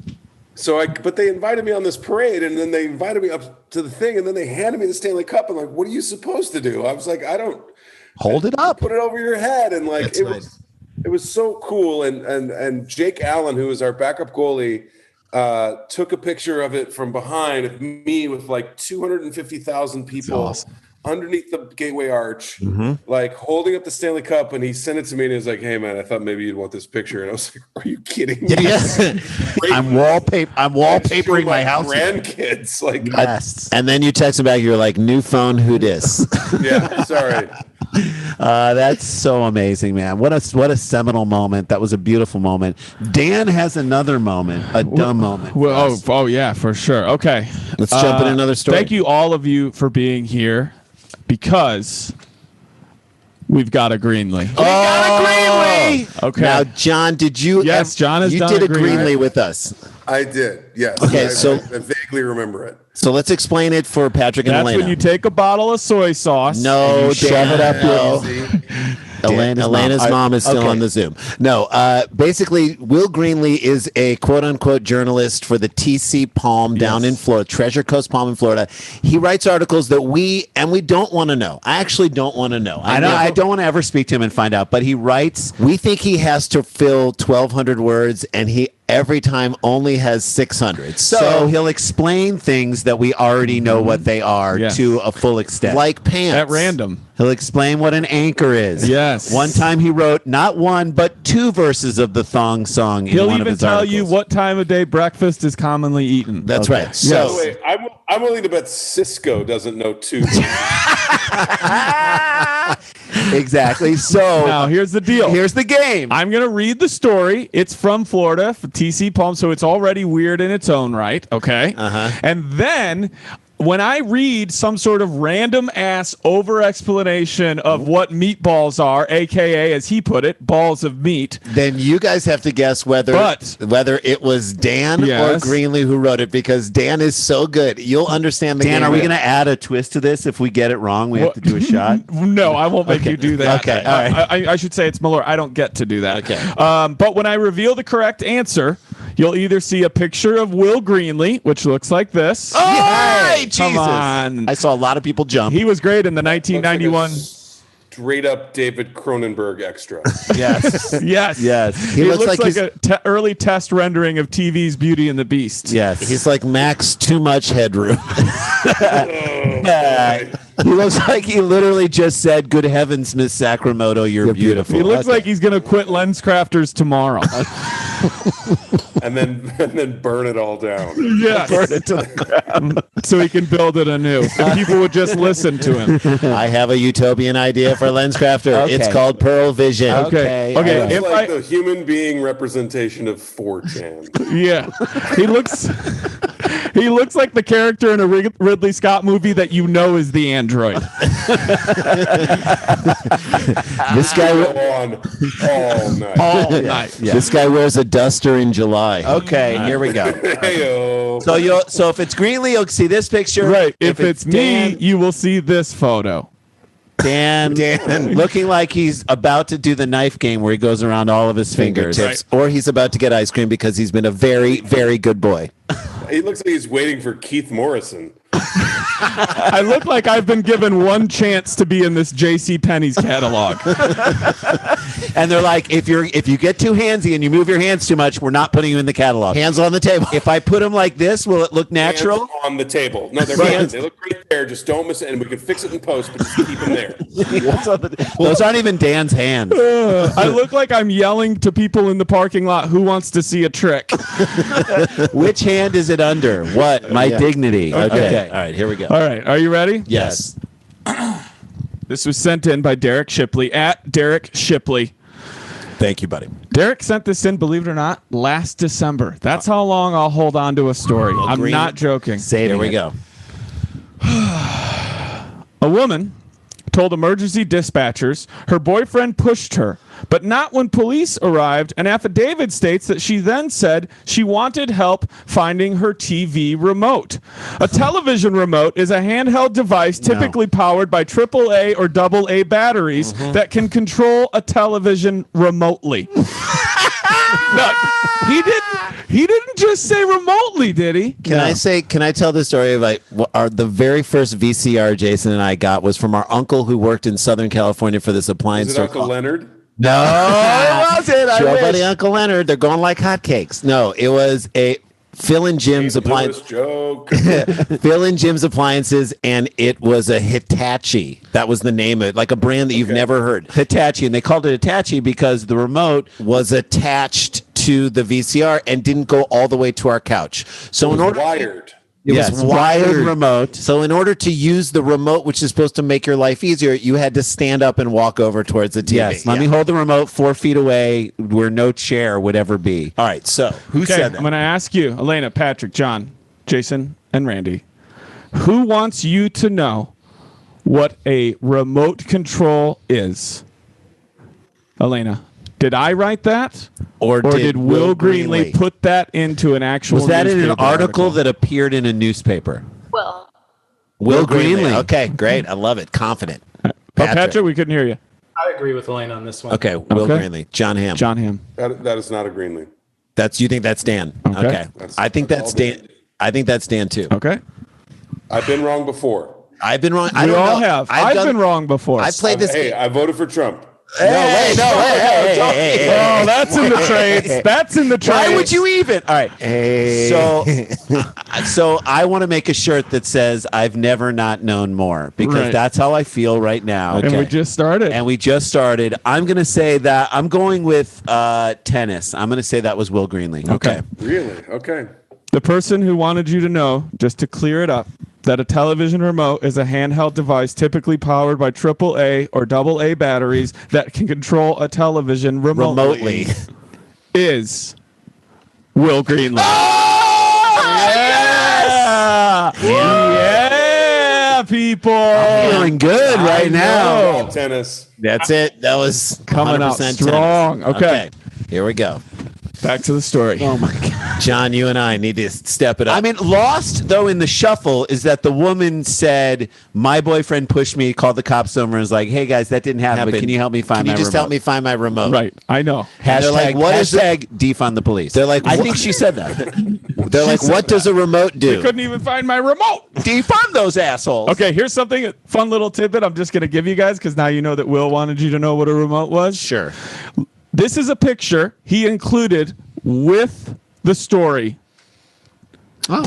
But they invited me on this parade, and then they invited me up to the thing, and then they handed me the Stanley Cup. I'm like, what are you supposed to do? I was like, I don't. Hold it up. Put it over your head, and like it was so cool. And Jake Allen, who was our backup goalie, took a picture of it from behind of me with like 250,000 people underneath the Gateway Arch, like holding up the Stanley Cup. And he sent it to me, and he was like, "Hey man, I thought maybe you'd want this picture." And I was like, "Are you kidding me?" Yeah. I'm wallpapering my house. Grandkids, like yes. And then you text him back. You're like, "New phone, who dis?" Yeah, sorry. That's so amazing, man. What a seminal moment. That was a beautiful moment. Dan has another moment, a dumb moment. Well, oh yeah, for sure. Okay. Let's jump in another story. Thank you all of you for being here because we've got a Greenlee. We got a Greenlee. Okay. Now, John, did you? Yes, John has you done did a a Greenlee Greenlee with us. I did. Yes. Okay, I vaguely remember it. So let's explain it for Patrick and That's Alaina. when you take a bottle of soy sauce. No, and you shove it up your. Elena's mom is still on the Zoom. No, basically, Will Greenlee is a quote-unquote journalist for the TC Palm down in Florida, Treasure Coast Palm in Florida. He writes articles that we don't want to know. I actually don't want to know. I don't want to ever speak to him and find out, but he writes, we think he has to fill 1,200 words, and he every time only has 600. So he'll explain things that we already know what they are to a full extent. Like pants. At random. He'll explain what an anchor is. Yes. One time he wrote not one, but 2 verses of the thong song in one of his articles. He'll even tell you what time of day breakfast is commonly eaten. That's right. So wait, I'm willing to bet Cisco doesn't know 2. Exactly. So now here's the deal. Here's the game. I'm going to read the story. It's from Florida, for TC Palm, so it's already weird in its own right. Okay. And then when I read some sort of random ass over explanation of what meatballs are, aka as he put it, balls of meat, then you guys have to guess whether it was Dan or Greenlee who wrote it, because Dan is so good. You'll understand the game. Dan, are we going to add a twist to this if we get it wrong? We have to do a shot? No, I won't make you do that. Okay. All right. I should say it's Malort. I don't get to do that. Okay. But when I reveal the correct answer, you'll either see a picture of Will Greenlee, which looks like this. Oh, Jesus. Come on. I saw a lot of people jump. He was great in the 1991. Straight up David Cronenberg extra. Yes. Yes. He looks like a early test rendering of TV's Beauty and the Beast. Yes. He's like Max Too Much Headroom. He looks like he literally just said, "Good heavens, Miss Sacramento, you're beautiful." He looks like he's going to quit Lens Crafters tomorrow. and then burn it all down. Yes. Burn it to the ground. So he can build it anew. People would just listen to him. I have a utopian idea for Lens Crafter. Okay. It's called Pearl Vision. Okay. It's If like the human being representation of 4chan. Yeah. He looks like the character in a Ridley Scott movie that you know is the android. This guy on all night. All night. Yeah. This guy wears a duster in July. Okay, here we go. Heyo. So if it's Greenlee, you'll see this picture. Right. If it's Dan, me, you will see this photo. Dan looking like he's about to do the knife game where he goes around all of his fingers. Fingertips. Or he's about to get ice cream because he's been a very, very good boy. He looks like he's waiting for Keith Morrison. I look like I've been given one chance to be in this J.C. Penney's catalog. And they're like, if you get too handsy and you move your hands too much, we're not putting you in the catalog. Hands on the table. If I put them like this, will it look natural? Hands on the table. No, they're hands. They look great there. Just don't miss it, and we can fix it in post, but just keep them there. Those aren't even Dan's hands. I look like I'm yelling to people in the parking lot, who wants to see a trick? Which hand is it under? What? My dignity. Okay. All right, here we go. All right. Are you ready? Yes. This was sent in by Derek Shipley, at Derek Shipley. Thank you, buddy. Derek sent this in, believe it or not, last December. That's how long I'll hold on to a story. I'm not joking. Here we go. A woman told emergency dispatchers her boyfriend pushed her, but not when police arrived. An affidavit states that she then said she wanted help finding her TV remote. A television remote is a handheld device typically powered by AAA or AA batteries that can control a television remotely. No, he didn't just say remotely, did he? Can I tell the story of the very first VCR Jason and I got was from our uncle who worked in Southern California for this appliance Is it store. Uncle Leonard? No, it wasn't. Joe buddy Uncle Leonard. They're going like hotcakes. No, it was a Phil and Jim's appliance joke. Phil and Jim's appliances, and it was a Hitachi. That was the name of it, like a brand that you've never heard. Hitachi, and they called it Hitachi because the remote was attached to the VCR and didn't go all the way to our couch. So in order wired. It was wired remote. So in order to use the remote, which is supposed to make your life easier, you had to stand up and walk over towards the TV. Yes, let me hold the remote 4 feet away where no chair would ever be. All right, so who said that? I'm going to ask you, Alaina, Patrick, John, Jason, and Randy, who wants you to know what a remote control is? Alaina. Did I write that? Or did Will Greenlee put that into an actual Was that in an article article that appeared in a newspaper? Well, Will Greenlee. Okay, great. I love it. Confident. Patrick, we couldn't hear you. I agree with Alaina on this one. Okay, Will Greenlee, Jon Hamm. Jon Hamm. That is not a Greenlee. You think that's Dan? Okay. I think that's Dan. I think that's Dan too. Okay. I've been wrong before. I've been wrong. We all have. I've been wrong before. I played this. Hey, I voted for Trump. Hey, Oh, that's in the trades. That's in the trades. Why would you even? All right. So I want to make a shirt that says "I've never not known more" because that's how I feel right now. And we just started. I'm going to say that I'm going with tennis. I'm going to say that was Will Greenlee. Okay. Really? Okay. The person who wanted you to know, just to clear it up, that a television remote is a handheld device typically powered by AAA or AA batteries that can control a television remotely. Is Will Greenlee. Oh, yeah, people. I'm feeling good right now. Tennis. That's it. That was coming out 100% strong. tennis. Okay. Here we go. Back to the story. Oh my God, John, you and I need to step it up. I mean, lost though in the shuffle is that the woman said, "My boyfriend pushed me, called the cops over, and was like, hey guys, that didn't happen. But can you help me find my remote? Can you just help me find my remote?" Right, I know. They're like, "What is it?" Defund the police. They're like, I think she said that. They're like, "What does a remote do?" We couldn't even find my remote. Defund those assholes. Okay, here's something fun little tidbit I'm just going to give you guys because now you know that Will wanted you to know what a remote was. Sure. This is a picture he included with the story. Oh,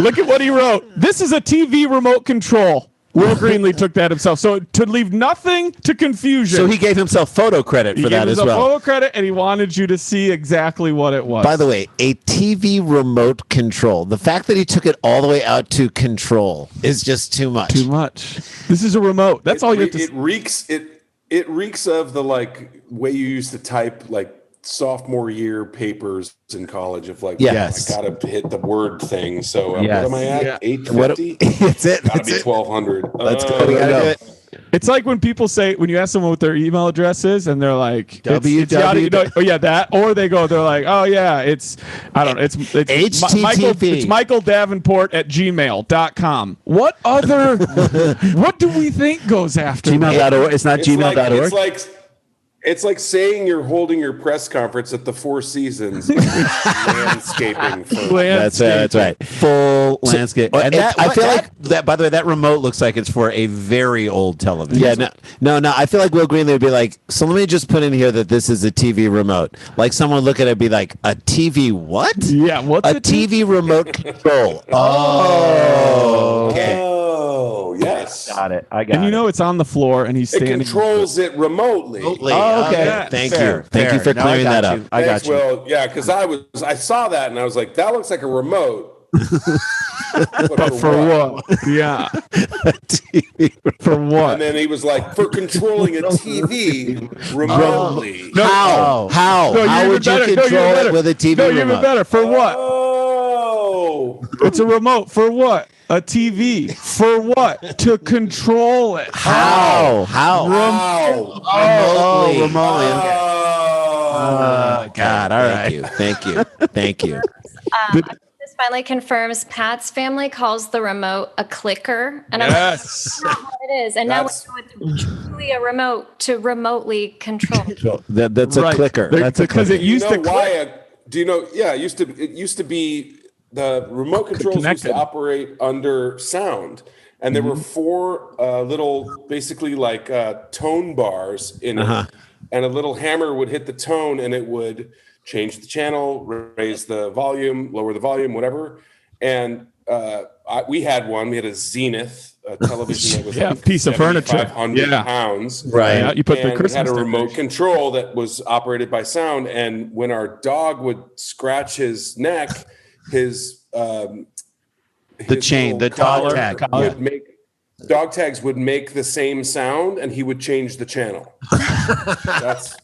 look at what he wrote. This is a TV remote control. Will Greenlee took that himself. So to leave nothing to confusion. So he gave himself photo credit for that as well. Photo credit, and he wanted you to see exactly what it was. By the way, a TV remote control. The fact that he took it all the way out to control is just too much. Too much. This is a remote. That's all you have to. It reeks of the like way you used to type like sophomore year papers in college of like, yes. I gotta hit the word thing. So what am I at? 850. That's it. Gotta be 1200. Let's go. We gotta do it. It's like when people say, when you ask someone what their email address is, and they're like, www. Oh yeah, that, or they go, they're like, oh yeah, it's HTTP. It's Michael Davenport at gmail.com. What other? What do we think goes after gmail.org? It's not gmail.org. It's like saying you're holding your press conference at the Four Seasons landscaping. That's right. Full landscape. And I feel like that. By the way, that remote looks like it's for a very old television. Yeah, no. I feel like Will Greenlee would be like, so let me just put in here that this is a TV remote. Like someone look at it and be like, a TV what? Yeah, what's a TV remote control? Oh, okay. Oh, yes. Got it. I got it. And you know it's on the floor, and he's standing. It controls it remotely. Oh, okay. Yeah. Thank you for clearing that up. I got you. Well, yeah, because I saw that and I was like, that looks like a remote. But for what? Yeah. For what? And then he was like, for controlling a TV remotely. How? No, How would you control it with a TV remote? No, even better. For what? Oh. It's a remote. For what? A TV. For what? To control it. How? Remotely. Okay. Oh, God. All right. Thank you. This finally confirms Pat's family calls the remote a clicker. And yes. I'm like, that's not what it is. And now it's truly a remote to remotely control. That's a clicker. That's because it used to click. Do you know? Yeah, it used to be the remote controls used to operate under sound. And there were four little, basically like tone bars in it. And a little hammer would hit the tone and it would change the channel, raise the volume, lower the volume, whatever. And we had one. We had a Zenith television that was a piece of furniture. 500 pounds. Right. Yeah, you put and the Christmas we had a remote decoration. control that was operated by sound. And when our dog would scratch his neck, his the chain, the dog tag would make dog tags would make the same sound, and he would change the channel. That's.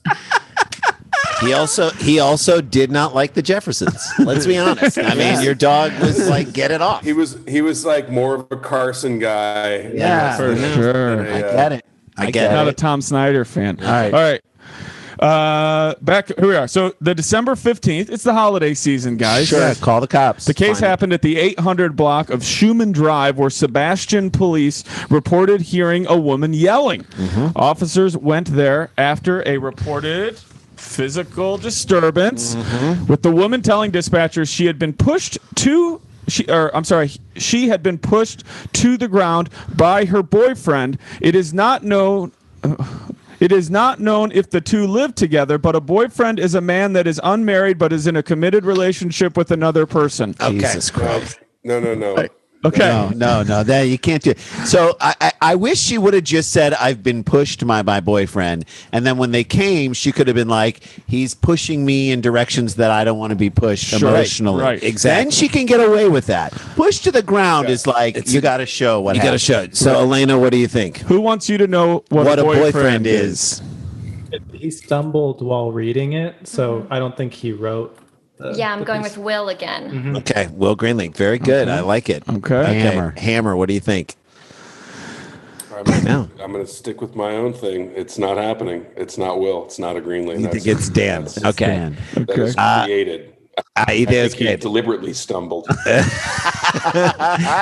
He also did not like the Jeffersons. Let's be honest. I mean, your dog was like, get it off. He was like more of a Carson guy. Yeah, for sure. I get it. I get it. Not a Tom Snyder fan. All right. Back here we are. So the December 15th, it's the holiday season, guys. Sure, call the cops. The case happened at the 800 block of Schumann Drive, where Sebastian police reported hearing a woman yelling. Officers went there after a reported physical disturbance, with the woman telling dispatchers she had been pushed to she had been pushed to the ground by her boyfriend. It is not known if the two live together, but a boyfriend is a man that is unmarried but is in a committed relationship with another person. Okay. Jesus Christ. No. Okay. No. That you can't do it. So I wish she would have just said, "I've been pushed by my boyfriend," and then when they came, she could have been like, "He's pushing me in directions that I don't want to be pushed emotionally." Right. Exactly. Then she can get away with that. Push to the ground is like you got to show what you got to happened. show. So, Alaina, what do you think? Who wants you to know what a boyfriend is? He stumbled while reading it, so I don't think he wrote. Yeah, I'm going with Will again. Okay, Will Greenlee. Very good. I like it. Okay. Hammer, what do you think? I'm going to stick with my own thing. It's not happening. It's not Will. It's not a Greenlee. You think it's Dan? Okay. That is created. I think he deliberately stumbled.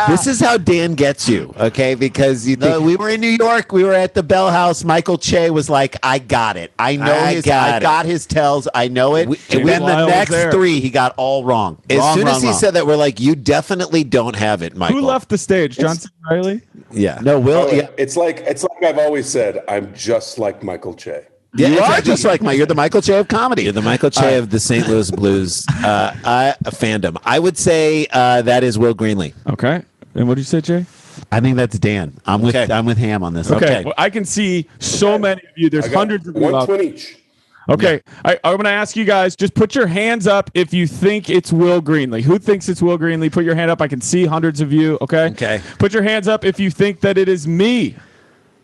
This is how Dan gets you, okay? Because we were in New York. We were at the Bell House. Michael Che was like, "I got it. I know I got his tells. I know it." And then the next three, he got all wrong. As soon as he said that, we're like, "You definitely don't have it, Michael." Who left the stage? Johnson Riley? Yeah. No, Will. It's like I've always said. I'm just like Michael Che. Yeah, you are just like you're the Michael Che of comedy. You're the Michael Che of the St. Louis Blues fandom. I would say that is Will Greenlee. Okay. And what did you say, Jay? I think that's Dan. I'm with Ham on this. Okay. Well, I can see so many of you. There's hundreds of you. One twin each. Okay. I'm going to ask you guys, just put your hands up if you think it's Will Greenlee. Who thinks it's Will Greenlee? Put your hand up. I can see hundreds of you. Okay. Okay. Put your hands up if you think that it is me.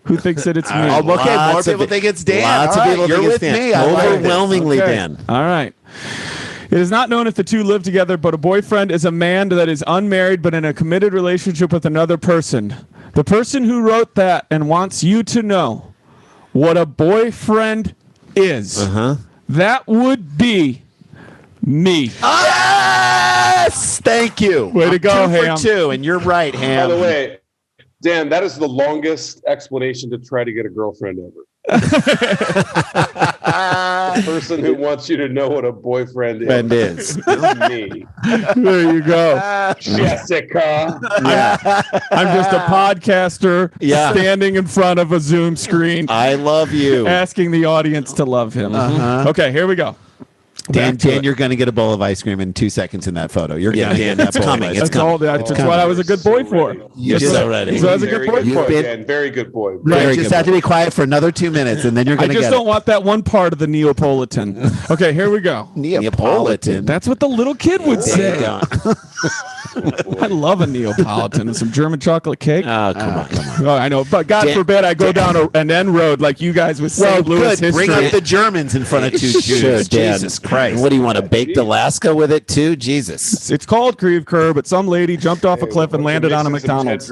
Who thinks that it's me? More people think it's Dan. Lots of people think it's Dan. Overwhelmingly Dan. All right. It is not known if the two live together, but a boyfriend is a man that is unmarried but in a committed relationship with another person. The person who wrote that and wants you to know what a boyfriend is, that would be me. Yes! Thank you. Way to go, Ham. 2 for 2, and you're right, Ham. By the way, Dan, that is the longest explanation to try to get a girlfriend ever. The person who wants you to know what a boyfriend is me. There you go. Jessica. I'm just a podcaster standing in front of a Zoom screen. I love you. Asking the audience to love him. Okay, here we go. Dan, you're going to get a bowl of ice cream in 2 seconds in that photo. You're going to Dan, get it's coming. It's coming. That's what I was a good boy for. You're so ready. So I was a good boy for. Dan, very good boy. Right, just have to be quiet for another 2 minutes, and then you're going to get I just don't want that one part of the Neapolitan. Okay, here we go. Neapolitan. That's what the little kid would say. I love a Neapolitan. Some German chocolate cake. Oh, come on. Oh, I know, but God forbid I go down an end road like you guys with St. Louis history. Bring up the Germans in front of two Jews. Sure, Jesus Christ. What do you want, a baked Alaska with it too? Jesus. It's called Creve Curve, but some lady jumped off a cliff and landed on a McDonald's.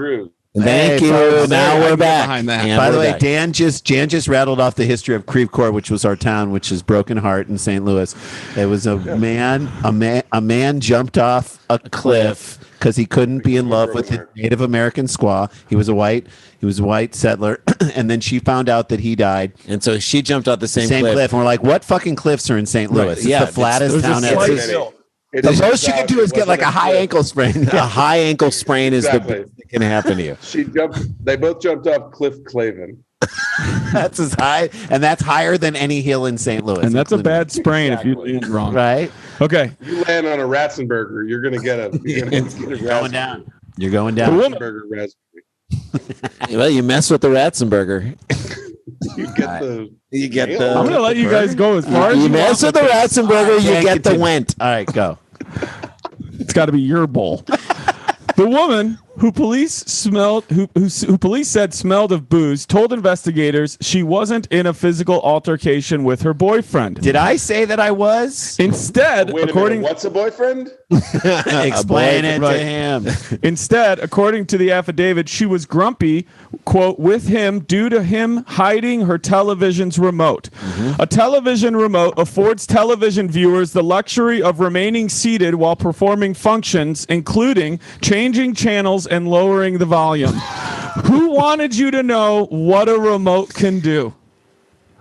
Thank you. Now we're back. By the way, Jan just rattled off the history of Creve Coeur, which was our town, which is Broken Heart in St. Louis. It was a man jumped off a cliff because he couldn't be in love with the Native American squaw. He was a white settler, and then she found out that he died, and so she jumped off the same cliff. And we're like, "What fucking cliffs are in St. Louis? It's the flattest town ever." The most you can do is get like a high ankle sprain. A high ankle sprain is the best that can happen to you. They both jumped off Cliff Clavin. That's as high, and that's higher than any hill in St. Louis. And that's a bad sprain if you land wrong. Right? Okay. You land on a Ratzenberger, you're gonna get a. Going down. You're going down. Ratzenberger raspberry. Well, you mess with the Ratzenberger. You get the. I'm gonna let you guys go as far as you mess with the Ratzenberger, you get the Went. All right, go. It's got to be your bowl. The woman who police said smelled of booze, told investigators she wasn't in a physical altercation with her boyfriend. Did I say that I was? Instead, Wait a minute, what's a boyfriend? Explain it to him. Instead, according to the affidavit, she was grumpy, quote, with him due to him hiding her television's remote. A television remote affords television viewers the luxury of remaining seated while performing functions, including changing channels and lowering the volume. Who wanted you to know what a remote can do?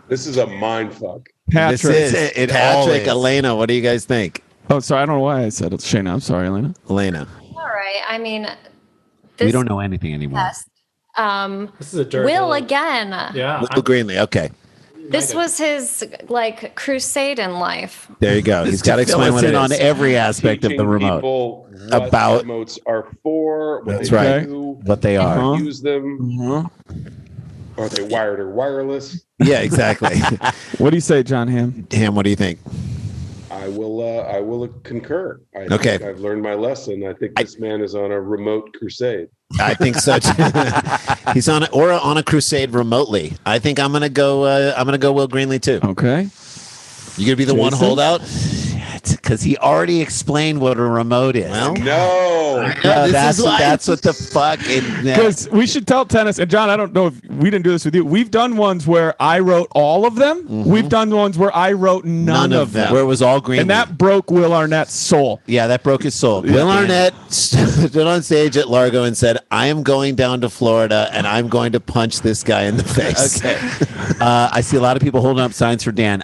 This is a mind fuck. Patrick. This is it. Patrick, Alaina, what do you guys think? Oh, sorry. I don't know why I said it. Shayna, I'm sorry, Alaina. Alaina. All right. I mean, We don't know anything anymore. test. This is a dirty. Will again. Yeah. Will Greenlee. Okay. This was his crusade in life. There you go. He's got to explain what it is. on every aspect of the remote. People About- what remotes are for. What That's they right. do, What they how are. to use them. Are they wired or wireless? Yeah, exactly. What do you say, Jon Hamm? Ham, what do you think? I will concur. Okay. think I've learned my lesson. I think this man is on a remote crusade. I think so too. He's on a crusade remotely. I think I'm gonna go. Will Greenlee too. Okay. You gonna be the one Jason? holdout? Because he already explained what a remote is. Well, No. That's what the fuck. Because we should tell tennis, and John, I don't know if we didn't do this with you. We've done ones where I wrote all of them. We've done ones where I wrote none of them. Where it was all green. And that broke Will Arnett's soul. Yeah, that broke his soul. Will Arnett stood on stage at Largo and said, "I am going down to Florida and I'm going to punch this guy in the face." Okay. I see a lot of people holding up signs for Dan.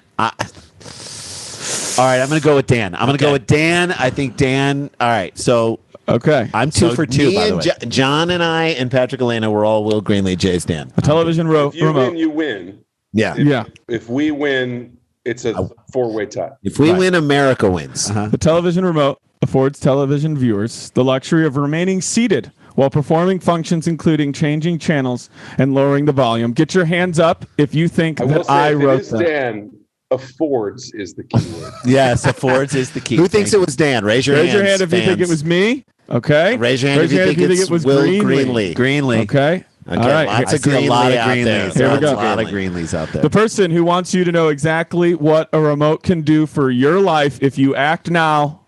All right, I'm going to go with Dan. I think Dan. All right, so Okay. I'm two for two, me by the and way. John and I and Patrick Alaina were all Will Greenlee, Jay's Dan. A television If you remote. win, you win. Yeah. Yeah. If we win, it's a four-way tie. If we win, America wins. The television remote affords television viewers the luxury of remaining seated while performing functions including changing channels and lowering the volume. Get your hands up if you think I will that say, I if wrote it is that. Dan, affords is the key word. Yes, affords is the key. Who thinks it was Dan? Raise your Raise your hands, hand if you think it fans. was me. Okay. Raise your hand if you think it's it was Will Greenlee. Greenlee. Okay. Okay, All right. lots I of see a lot of Greenlee out there. Greenleys. Here we go. A lot of Greenleys out there. The person who wants you to know exactly what a remote can do for your life if you act now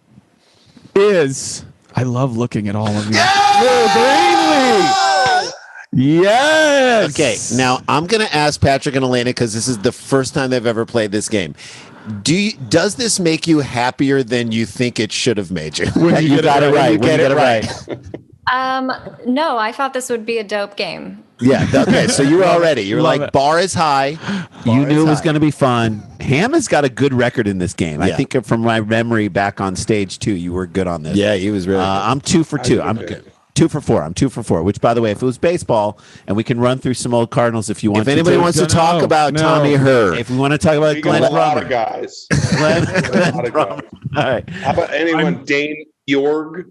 is. I love looking at all of you. Will Greenlee. Yes. Okay, now I'm going to ask Patrick and Alaina because this is the first time they've ever played this game. Does this make you happier than you think it should have made you? When you got it right. You get it right. No, I thought this would be a dope game. Yeah. Okay. So you were all ready. You were Love like, it. bar is high. You knew it was going to be fun. Ham has got a good record in this game. I Yeah. think from my memory back on stage 2, you were good on this. Yeah, he was really. Good. I'm 2 for 2. I'm okay. 2 for 4. I'm 2 for 4. Which, by the way, if it was baseball, and we can run through some old Cardinals if you want. If anybody wants to No, talk about no. Tommy Herr, if we want to talk about We got Glenn a lot of Brummer. guys. Glenn A lot of guys. All right. How about anyone? Dane Jorg?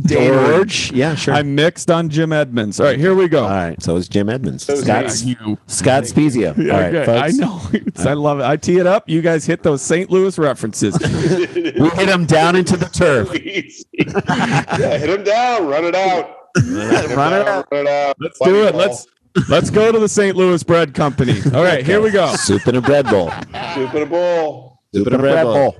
George. Yeah, sure. I'm mixed on Jim Edmonds. All right, here we go. All right. So is Jim Edmonds. So is Scott, me. Scott Spezia. All right, Okay, folks. I know. I love it. I tee it up. You guys hit those St. Louis references. We hit him down into the turf. Yeah, hit him down. Run it out. Run it out. Run it out. Let's do it. Let's go to the St. Louis Bread Company. All right, here we go. Soup in a bread bowl. Soup in a bowl. Soup in a bread bowl.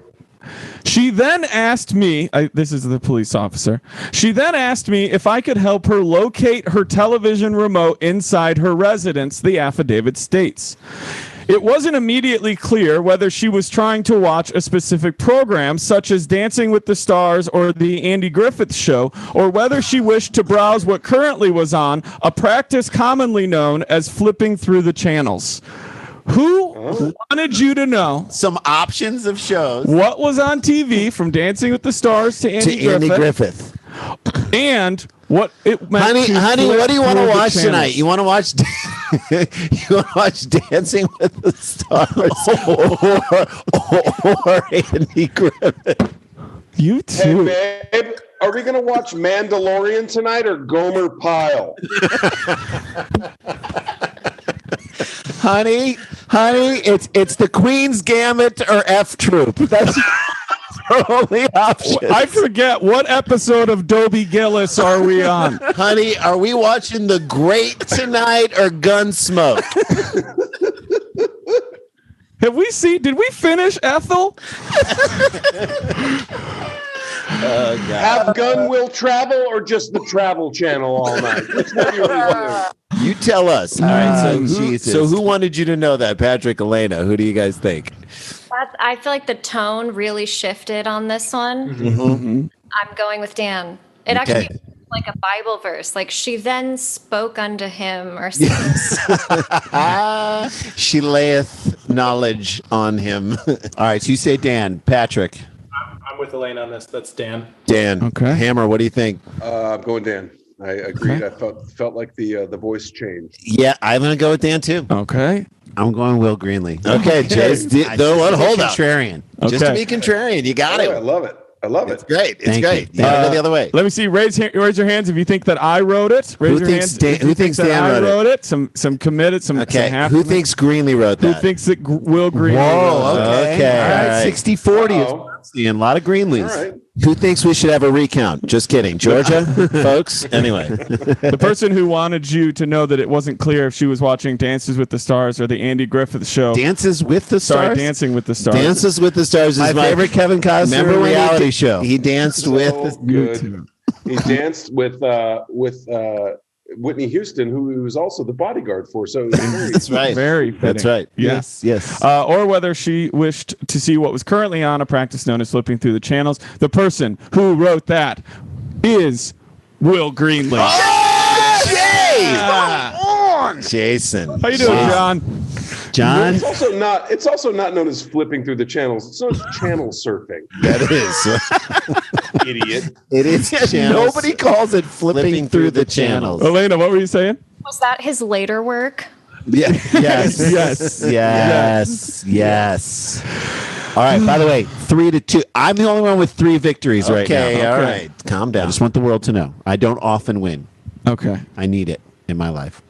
She then asked me, this is the police officer. She then asked me if I could help her locate her television remote inside her residence, the affidavit states. It wasn't immediately clear whether she was trying to watch a specific program, such as Dancing with the Stars or the Andy Griffith Show, or whether she wished to browse what currently was on, a practice commonly known as flipping through the channels. Who wanted you to know Some options of shows. what was on TV from Dancing with the Stars to Andy Griffith. and what it meant Honey, to honey, flip what do you want to through the watch channels? tonight? You want to watch? You want to watch Dancing with the Stars or Andy Griffith? You Hey, too. babe, are we going to watch Mandalorian tonight or Gomer Pyle? Honey, it's the Queen's Gambit or F Troop. That's our only option. I forget what episode of Dobie Gillis are we on? Honey, are we watching The Great tonight or Gunsmoke? Did we finish Ethel? Have Gun Will Travel or just the Travel Channel all night? Which one you want to do? You tell us. All right. Jesus. So who wanted you to know that? Patrick, Alaina, who do you guys think? I feel like the tone really shifted on this one. Mm-hmm. I'm going with Dan. It actually like a Bible verse, like she then spoke unto him or something. She layeth knowledge on him. All right, so you say Dan. Patrick. I'm with Elaine on this. That's Dan. Dan. Okay. Hammer, what do you think? I'm going Dan. I agreed. I felt like the voice changed. Yeah, I'm going to go with Dan too. Okay. I'm going Will Greenlee. Okay, Jace. Hold on. Contrarian. Okay. Just to be contrarian. You got it. I love it. I love It's it. great. It's Thank great. you. You gotta go the other way. Let me see. Raise your hands if you think that I wrote it. Raise your hands. Who thinks Dan I wrote wrote it? Some committed. Some Okay. happy. Who thinks Greenlee wrote Who that? thinks that Will Greenlee? Whoa, wrote it? okay. All right. All right. 60-40 is Uh-oh. what I'm seeing. A lot of Greenlees. All right. Who thinks we should have a recount? Just kidding. Georgia, folks. Anyway. The person who wanted you to know that it wasn't clear if she was watching Dances with the Stars or the Andy Griffith Show. Dances with the Sorry, Stars? Dancing with the Stars. Dances with the Stars is My favorite Kevin Costner Remember when reality show. He danced with So good. He danced with Whitney Houston, who he was also the bodyguard for. So That's right. Very fitting. That's right. Yes. Yes. Or whether she wished to see what was currently on, a practice known as flipping through the channels. The person who wrote that is Will Greenlee. Jason. How you doing, John? John? It's also not known as flipping through the channels. It's known as channel surfing. That is. Idiot. It is. channels. Nobody calls it flipping through the channels. Alaina, what were you saying? Was that his later work? Yeah. Yes. Yes. Yes. Yes. All right. By the way, 3-2. I'm the only one with 3 victories right now. Okay. All right. Calm I down. just want the world to know. I don't often win. Okay. I need it in my life.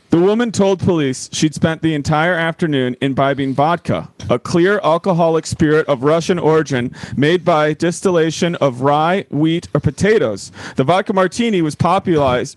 The woman told police she'd spent the entire afternoon imbibing vodka, a clear alcoholic spirit of Russian origin made by distillation of rye, wheat, or potatoes. The vodka martini was popularized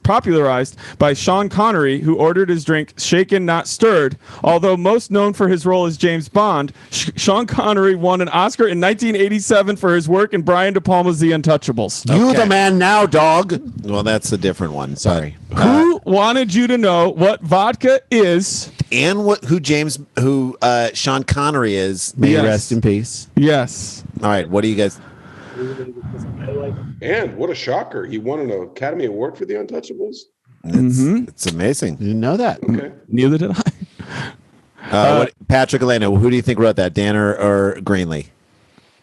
by Sean Connery, who ordered his drink shaken, not stirred. Although most known for his role as James Bond, Sean Connery won an Oscar in 1987 for his work in Brian De Palma's The Untouchables. You the man now, dog. Well, that's a different one. Sorry. Who wanted you to know what vodka is? And who Sean Connery is. May Yes. you rest in peace. Yes. All right. What do you guys? And what a shocker. He won an Academy Award for The Untouchables. It's amazing. Didn't know that. Okay. Neither did I. Patrick, Alaina, who do you think wrote that? Dan or Greenlee?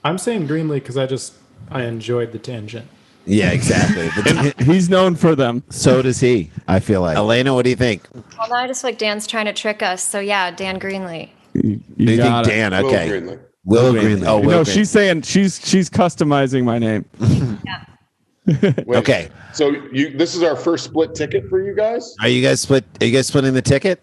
I'm saying Greenlee because I enjoyed the tangent. Yeah, exactly. He's known for them. So does he, I feel like. Alaina, what do you think? Well, now I just feel like Dan's trying to trick us. So yeah, Dan Greenlee. You You got think it. Dan? Will Okay. Greenlee. Will Greenlee. Oh, Will No, Greenlee. she's saying she's customizing my name. Wait, Okay. So this is our first split ticket for you guys? Are you guys splitting the ticket?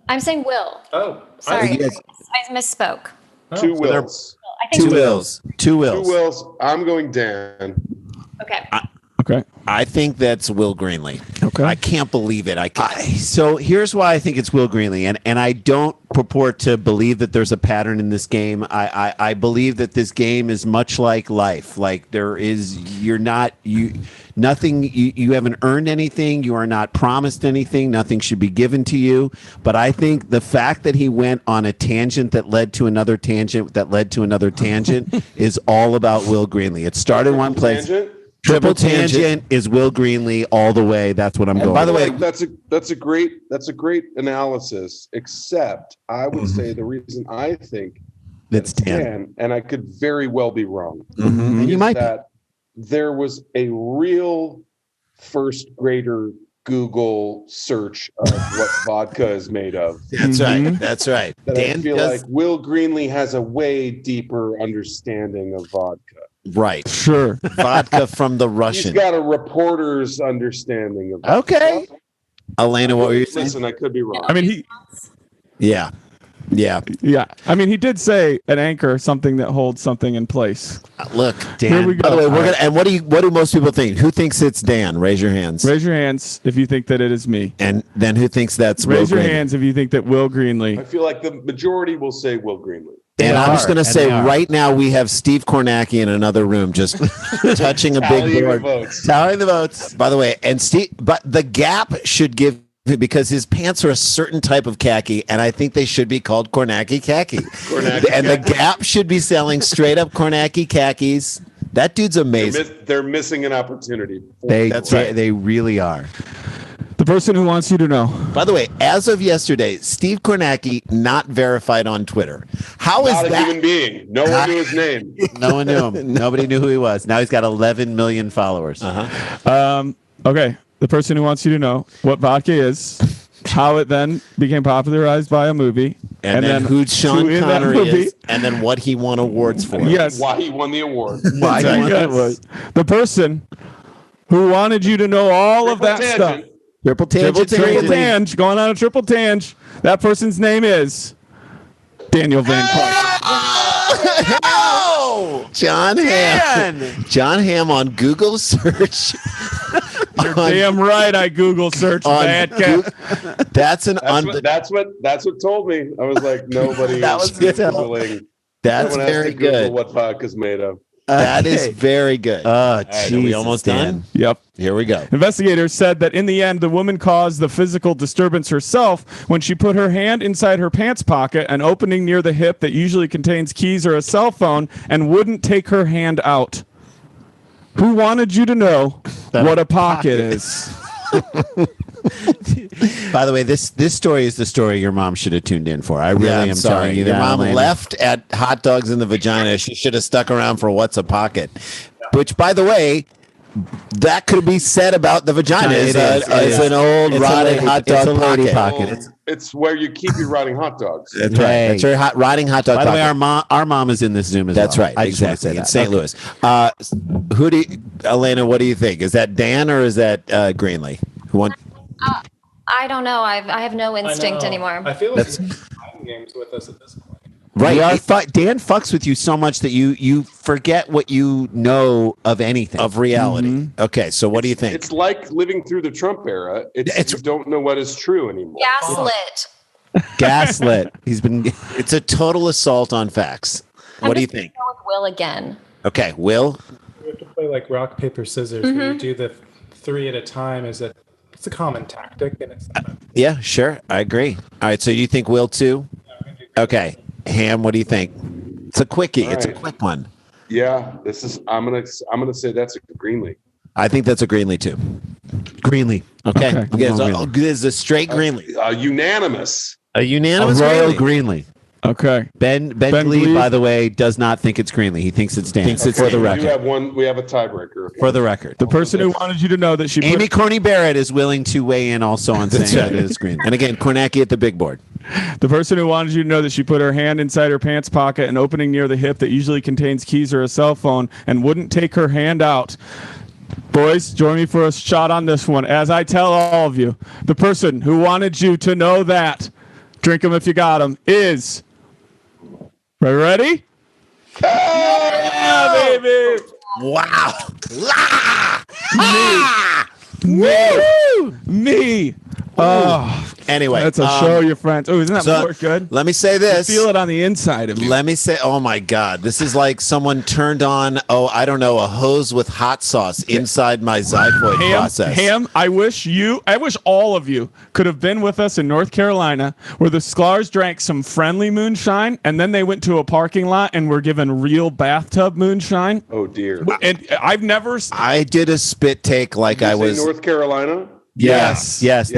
I'm saying Will. Oh, Sorry, you guys- I misspoke. Two wills. I think Two Wills. Two Wills. Two wills. I'm going Dan. Okay. Okay. I think that's Will Greenlee. Okay. I can't believe it. So here's why I think it's Will Greenlee, and I don't purport to believe that there's a pattern in this game. I believe that this game is much like life. Like you haven't earned anything. You are not promised anything. Nothing should be given to you. But I think the fact that he went on a tangent that led to another tangent that led to another tangent is all about Will Greenlee. It started in one place. Tangent? Triple tangent is Will Greenlee all the way. That's what I'm going. by the way, that's a great analysis. Except I would say the reason I think That's Dan. Dan, and I could very well be wrong, And you is might be. that there was a real first grader Google search of what vodka is made of. That's right. That's right. That Dan I feel does- like Will Greenlee has a way deeper understanding of vodka. right. Sure. Vodka from the He's Russian. got a reporter's understanding of vodka. Okay. Alaina, what were you saying? Listen, I could be wrong. I mean, Yeah. Yeah. Yeah. I mean, he did say an anchor, something that holds something in place. Look, Dan. Here we go. By the way, we're gonna. And what do most people think? Who thinks it's Dan? Raise your hands. Raise your hands if you think that it is me. And then who thinks that's Raise Will your Greenlee? hands if you think that Will Greenlee. I feel like the majority will say Will Greenlee. And I'm just going to say right now we have Steve Kornacki in another room just touching a big board. Tallying the votes. By the way, and Steve, but the Gap should give, because his pants are a certain type of khaki, and I think they should be called Kornacki khaki. And the Gap should be selling straight up Kornacki khakis. That dude's amazing. They're missing an opportunity. That's right. They really are. The person who wants you to know. By the way, as of yesterday, Steve Kornacki not verified on Twitter. How is Not a that? human being. No one knew his name. No one knew him. Nobody knew who he was. Now he's got 11 million followers. Okay. The person who wants you to know what vodka is, how it then became popularized by a movie, And then who Sean Connery is, and then what he won awards for. Yes. Why he won the award. Yes. The person who wanted you to know all of that stuff. Triple tangent. Going on a triple tangent. That person's name is Daniel Van Clark. Oh, Jon Hamm. Jon Hamm on Google search. You're damn right. I Google search that guy. That's what told me. I was like, nobody. That was Googling. That's very good. What vodka's made of. That is very good. Oh, right, are we almost done? Yep. Here we go. Investigators said that in the end, the woman caused the physical disturbance herself when she put her hand inside her pants pocket, an opening near the hip that usually contains keys or a cell phone, and wouldn't take her hand out. Who wanted you to know what a pocket is? By the way, this story is the story your mom should have tuned in for. I really am sorry. telling you Your that. mom Alaina. left at hot dogs in the vagina. She should have stuck around for what's a pocket. Which, by the way, that could be said about the vagina. It It's is. an old It's a rotted lady- hot it's a dog lady pocket. pocket. It's where you keep your rotting hot dogs. That's right. Hey. That's your rotting hot dog By the way, pocket. our mom is in this Zoom as That's well. right. I just want to Exactly. say In that. St. Louis. Alaina, what do you think? Is that Dan or is that Greenlee? Who won? I don't know. I have no instinct anymore. I feel like you're playing games with us at this point. Right. Dan fucks with you so much that you forget what you know of anything. Of reality. Okay, so what do you think? It's like living through the Trump era. You don't know what is true anymore. Gaslit. Gaslit. It's a total assault on facts. What do you think? Go with Will again. Okay, Will. We have to play like rock, paper, scissors. Where you do the 3 at a time. It's a common tactic, and it's not Yeah, sure. I agree. All right, so you think Will too? Okay. Ham, what do you think? It's a quickie. It's a quick one. Yeah, I'm gonna say that's a Greenlee. I think that's a Greenlee too. Greenlee. Okay. I'm This going is a straight Greenlee. Unanimous. A unanimous Royal Greenlee. Greenlee. Okay. Ben Glee, by the way, does not think it's Greenlee. He thinks it's Dan. For the record. We have a tiebreaker. Okay. For the record. The person who wanted you to know that she put Amy Coney Barrett is willing to weigh in also on saying that it is Greenlee. And again, Kornacki at the big board. The person who wanted you to know that she put her hand inside her pants pocket, an opening near the hip that usually contains keys or a cell phone, and wouldn't take her hand out. Boys, join me for a shot on this one. As I tell all of you, the person who wanted you to know that, drink them if you got them, is... Ready? Yeah, baby! Wow. Me! Oh, Anyway, that's a show your friends. Oh, isn't that so more good? Let me say this. Feel it on the inside of you. Let me say, oh my God, this is like someone turned on, I don't know, a hose with hot sauce inside my xiphoid process. Ham, I wish all of you could have been with us in North Carolina where the Sklar's drank some friendly moonshine and then they went to a parking lot and were given real bathtub moonshine. Oh dear. And I did a spit take like Did you I say was. North Carolina. Yes. That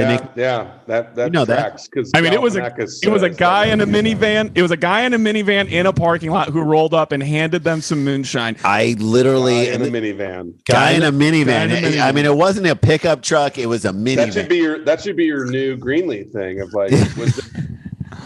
tracks. Because I mean, it was a guy in a minivan. It was a guy in a minivan in a parking lot who rolled up and handed them some moonshine. I literally guy in a minivan. Guy in a minivan. I mean, it wasn't a pickup truck; it was a minivan. That should be your new Greenlee thing of like.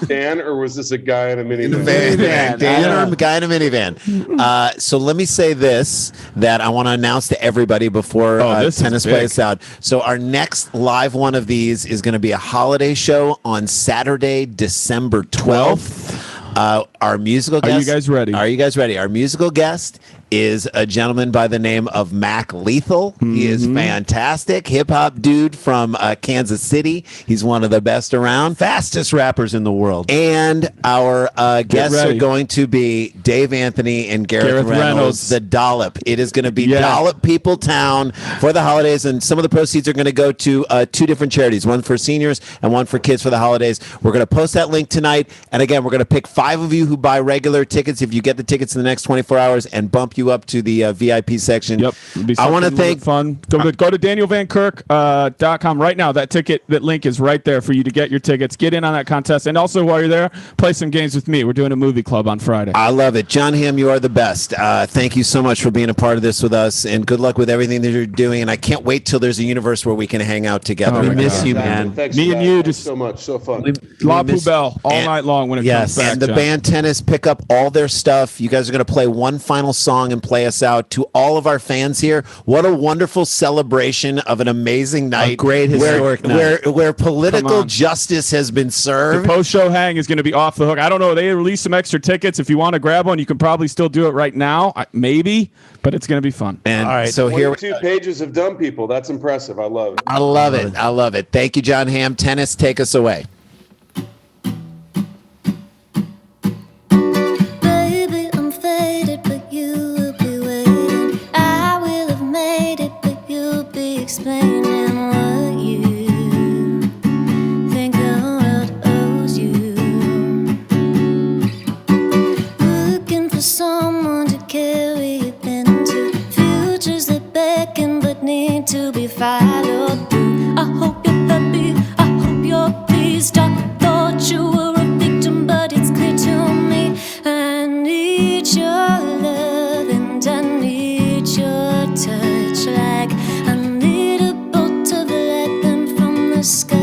Dan, or was this a guy in a minivan? Dan or a guy in a minivan. So let me say this, that I want to announce to everybody before Tennis plays out. So our next live one of these is going to be a holiday show on Saturday, December 12th. Our musical guest. Are you guys ready? Are you guys ready? Our musical guest is a gentleman by the name of Mac Lethal. He is fantastic. Hip-hop dude from Kansas City. He's one of the best around. Fastest rappers in the world. And our guests are going to be Dave Anthony and Gareth Reynolds, the Dollop. It is going to be Dollop People Town for the holidays, and some of the proceeds are going to go to 2 different charities, one for seniors and one for kids for the holidays. We're going to post that link tonight, and again, we're going to pick 5 of you who buy regular tickets, if you get the tickets in the next 24 hours, and bump you up to the VIP section. Yep. I want to thank fun. Go to danielvankirk.com right now. That link is right there for you to get your tickets. Get in on that contest, and also while you're there, play some games with me. We're doing a movie club on Friday. I love it. Jon Hamm, you are the best. Thank you so much for being a part of this with us, and good luck with everything that you're doing. And I can't wait till there's a universe where we can hang out together. We miss you, man. Thanks, Me and you just so much, so fun. La Poubelle all night long when it comes back. And the band Tennis pick up all their stuff. You guys are going to play one final song and play us out. To all of our fans here, what a wonderful celebration of an amazing night. A great historic night. Where political justice has been served. The post-show hang is going to be off the hook. I don't know. They released some extra tickets. If you want to grab one, you can probably still do it right now. Maybe, but it's going to be fun. And all right, so 22 pages of dumb people. That's impressive. I love it. I love it. I love it. Thank you, Jon Hamm. Tennis, take us away. Baby, I'm faded, but you will be waiting. I will have made it, but you'll be explaining what you think the world owes you. Looking for someone to carry you into futures that beckon but need to be followed through. I hope you're happy, I hope you're pleased. I thought you were a victim, but it's clear to me I need your love and I need your touch, like I need a bolt of lightning from the sky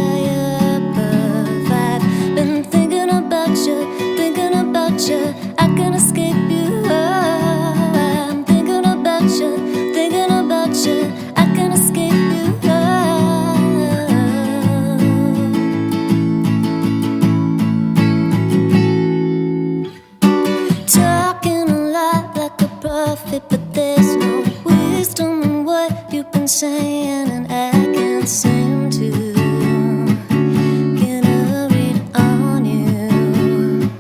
above. I've been thinking about you, I can't escape you. I'm thinking about you, I can't escape you. Talking a lot like a prophet, but there's no wisdom in what you've been saying, and I can't seem to get a read on you.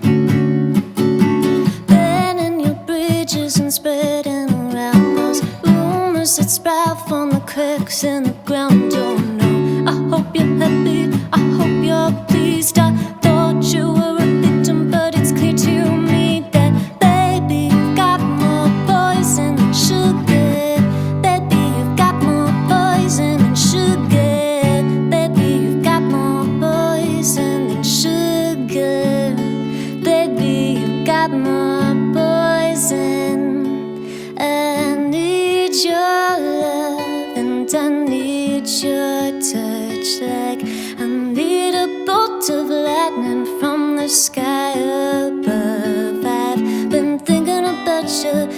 Burning your bridges and spreading around those rumors that sprout from the cracks in the ground. Oh no, I hope you're happy, I hope you're pleased. I thought you were a victim, but it's clear to me that baby, you've got more poison than sugar. Baby, you've got more poison than sugar. Baby, you've got more poison than sugar. Baby, you've got more poison. I need your love and I need your touch, like I need a bolt of lightning from the sky above. I've been thinking about you,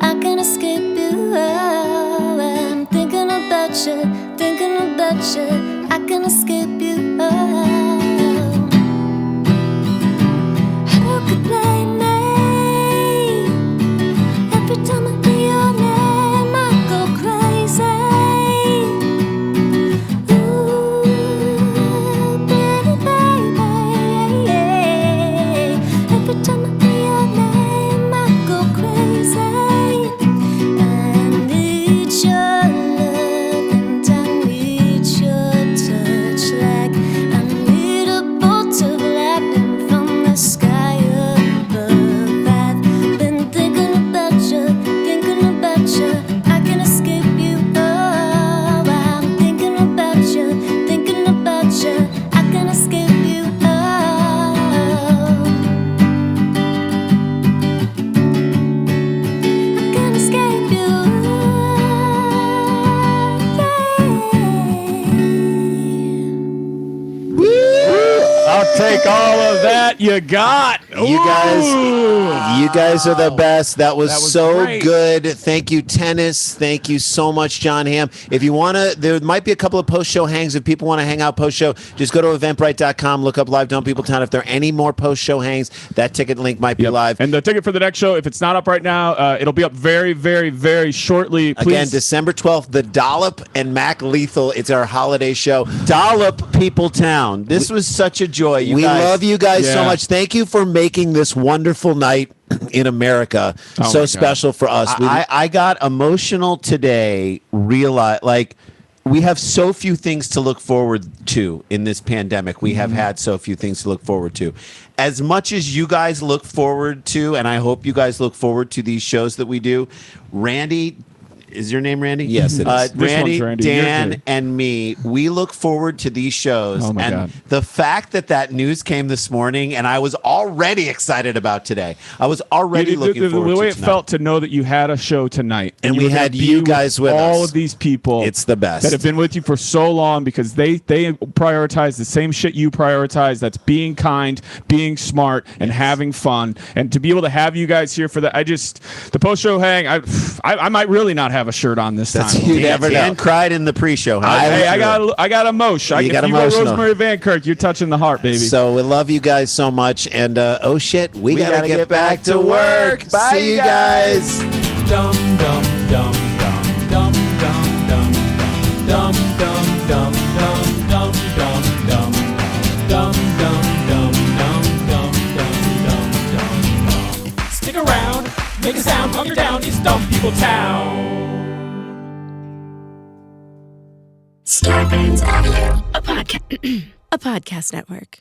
I can't escape you. I'm thinking about you, I can't escape you. Who could blame me? Every time I hear your name, I go crazy. Ooh, baby, baby. Every time I hear your name, I go crazy. I need your love and I need your touch, like I need a bolt of lightning from the sky above. I've been thinking about you, I can't escape you. Oh, I'm thinking about you, I can't escape you. Oh, I can't escape you. Yeah. I'll tell take all of that you got. You guys are the best. That was so great. good. Thank you, Tennis. Thank you so much, Jon Hamm. If you want to, there might be a couple of post-show hangs. If people want to hang out post-show, just go to eventbrite.com, look up Live Dumb People Town. If there are any more post-show hangs, that ticket link might be live. And the ticket for the next show, if it's not up right now, it'll be up very, very, very shortly. Please. Again, December 12th, The Dollop and Mac Lethal. It's our holiday show. Dollop People Town. This was such a joy. We love you guys so much. Thank you for making this wonderful night in America so special for us. I got emotional today. We have so few things to look forward to in this pandemic. We have had so few things to look forward to. As much as you guys look forward to, and I hope you guys look forward to these shows that we do, Randy, is your name Randy? Yes, it is. Randy, Randy. Dan, and me, we look forward to these shows. Oh my and God. the fact that news came this morning, and I was already excited about today. I was already looking forward to the way it tonight. felt to know that you had a show tonight. And you we were gonna had be you guys with all us. of these people. It's the best. That have been with you for so long because they prioritize the same shit you prioritize. That's being kind, being smart, and having fun. And to be able to have you guys here for that, the post-show hang, I might really not have a shirt on this time. You never know. Dan cried in the pre-show. I got emotion. You got if you emotional. go Rosemary Van Kirk, you're touching the heart, baby. So we love you guys so much. And oh shit, we gotta get back to work. Bye, See you guys. Dum dum dum dum dum dum dum dum dum dum dum dum dum dum dum dum dum dum dum. Stick around, make a sound, hunker down. It's Dumb People Town. Starburns Audio, a podcast network.